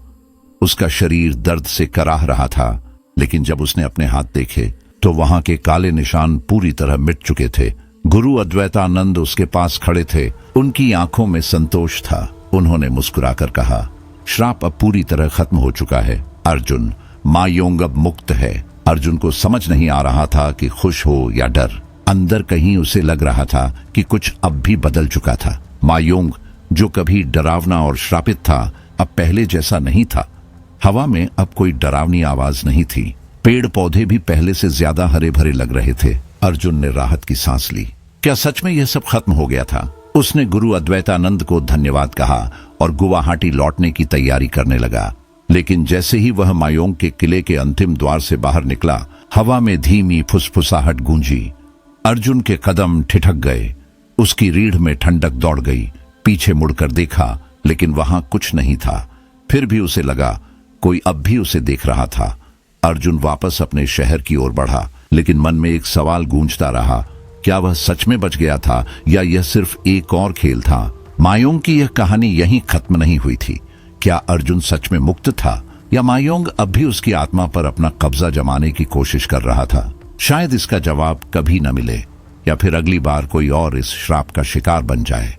उसका शरीर दर्द से कराह रहा था, लेकिन जब उसने अपने हाथ देखे तो वहां के काले निशान पूरी तरह मिट चुके थे। गुरु अद्वैतानंद उसके पास खड़े थे। उनकी आंखों में संतोष था। उन्होंने मुस्कुराकर कहा, श्राप अब पूरी तरह खत्म हो चुका है अर्जुन। मायोंग अब मुक्त है। अर्जुन को समझ नहीं आ रहा था कि खुश हो या डर। अंदर कहीं उसे लग रहा था कि कुछ अब भी बदल चुका था। मायोंग जो कभी डरावना और श्रापित था, अब पहले जैसा नहीं था। हवा में अब कोई डरावनी आवाज नहीं थी। पेड़ पौधे भी पहले से ज्यादा हरे भरे लग रहे थे। अर्जुन ने राहत की सांस ली। क्या सच में यह सब खत्म हो गया था? उसने गुरु अद्वैतानंद को धन्यवाद कहा और गुवाहाटी लौटने की तैयारी करने लगा। लेकिन जैसे ही वह मायोंग के किले के अंतिम द्वार से बाहर निकला, हवा में धीमी फुसफुसाहट गूंजी। अर्जुन के कदम ठिठक गए। उसकी रीढ़ में ठंडक दौड़ गई। पीछे मुड़कर देखा, लेकिन वहां कुछ नहीं था। फिर भी उसे लगा कोई अब भी उसे देख रहा था। अर्जुन वापस अपने शहर की ओर बढ़ा, लेकिन मन में एक सवाल गूंजता रहा, क्या वह सच में बच गया था या यह सिर्फ एक और खेल था? मायोंग की यह कहानी यहीं खत्म नहीं हुई थी। क्या अर्जुन सच में मुक्त था या मायोंग अब भी उसकी आत्मा पर अपना कब्जा जमाने की कोशिश कर रहा था? शायद इसका जवाब कभी न मिले, या फिर अगली बार कोई और इस श्राप का शिकार बन जाए।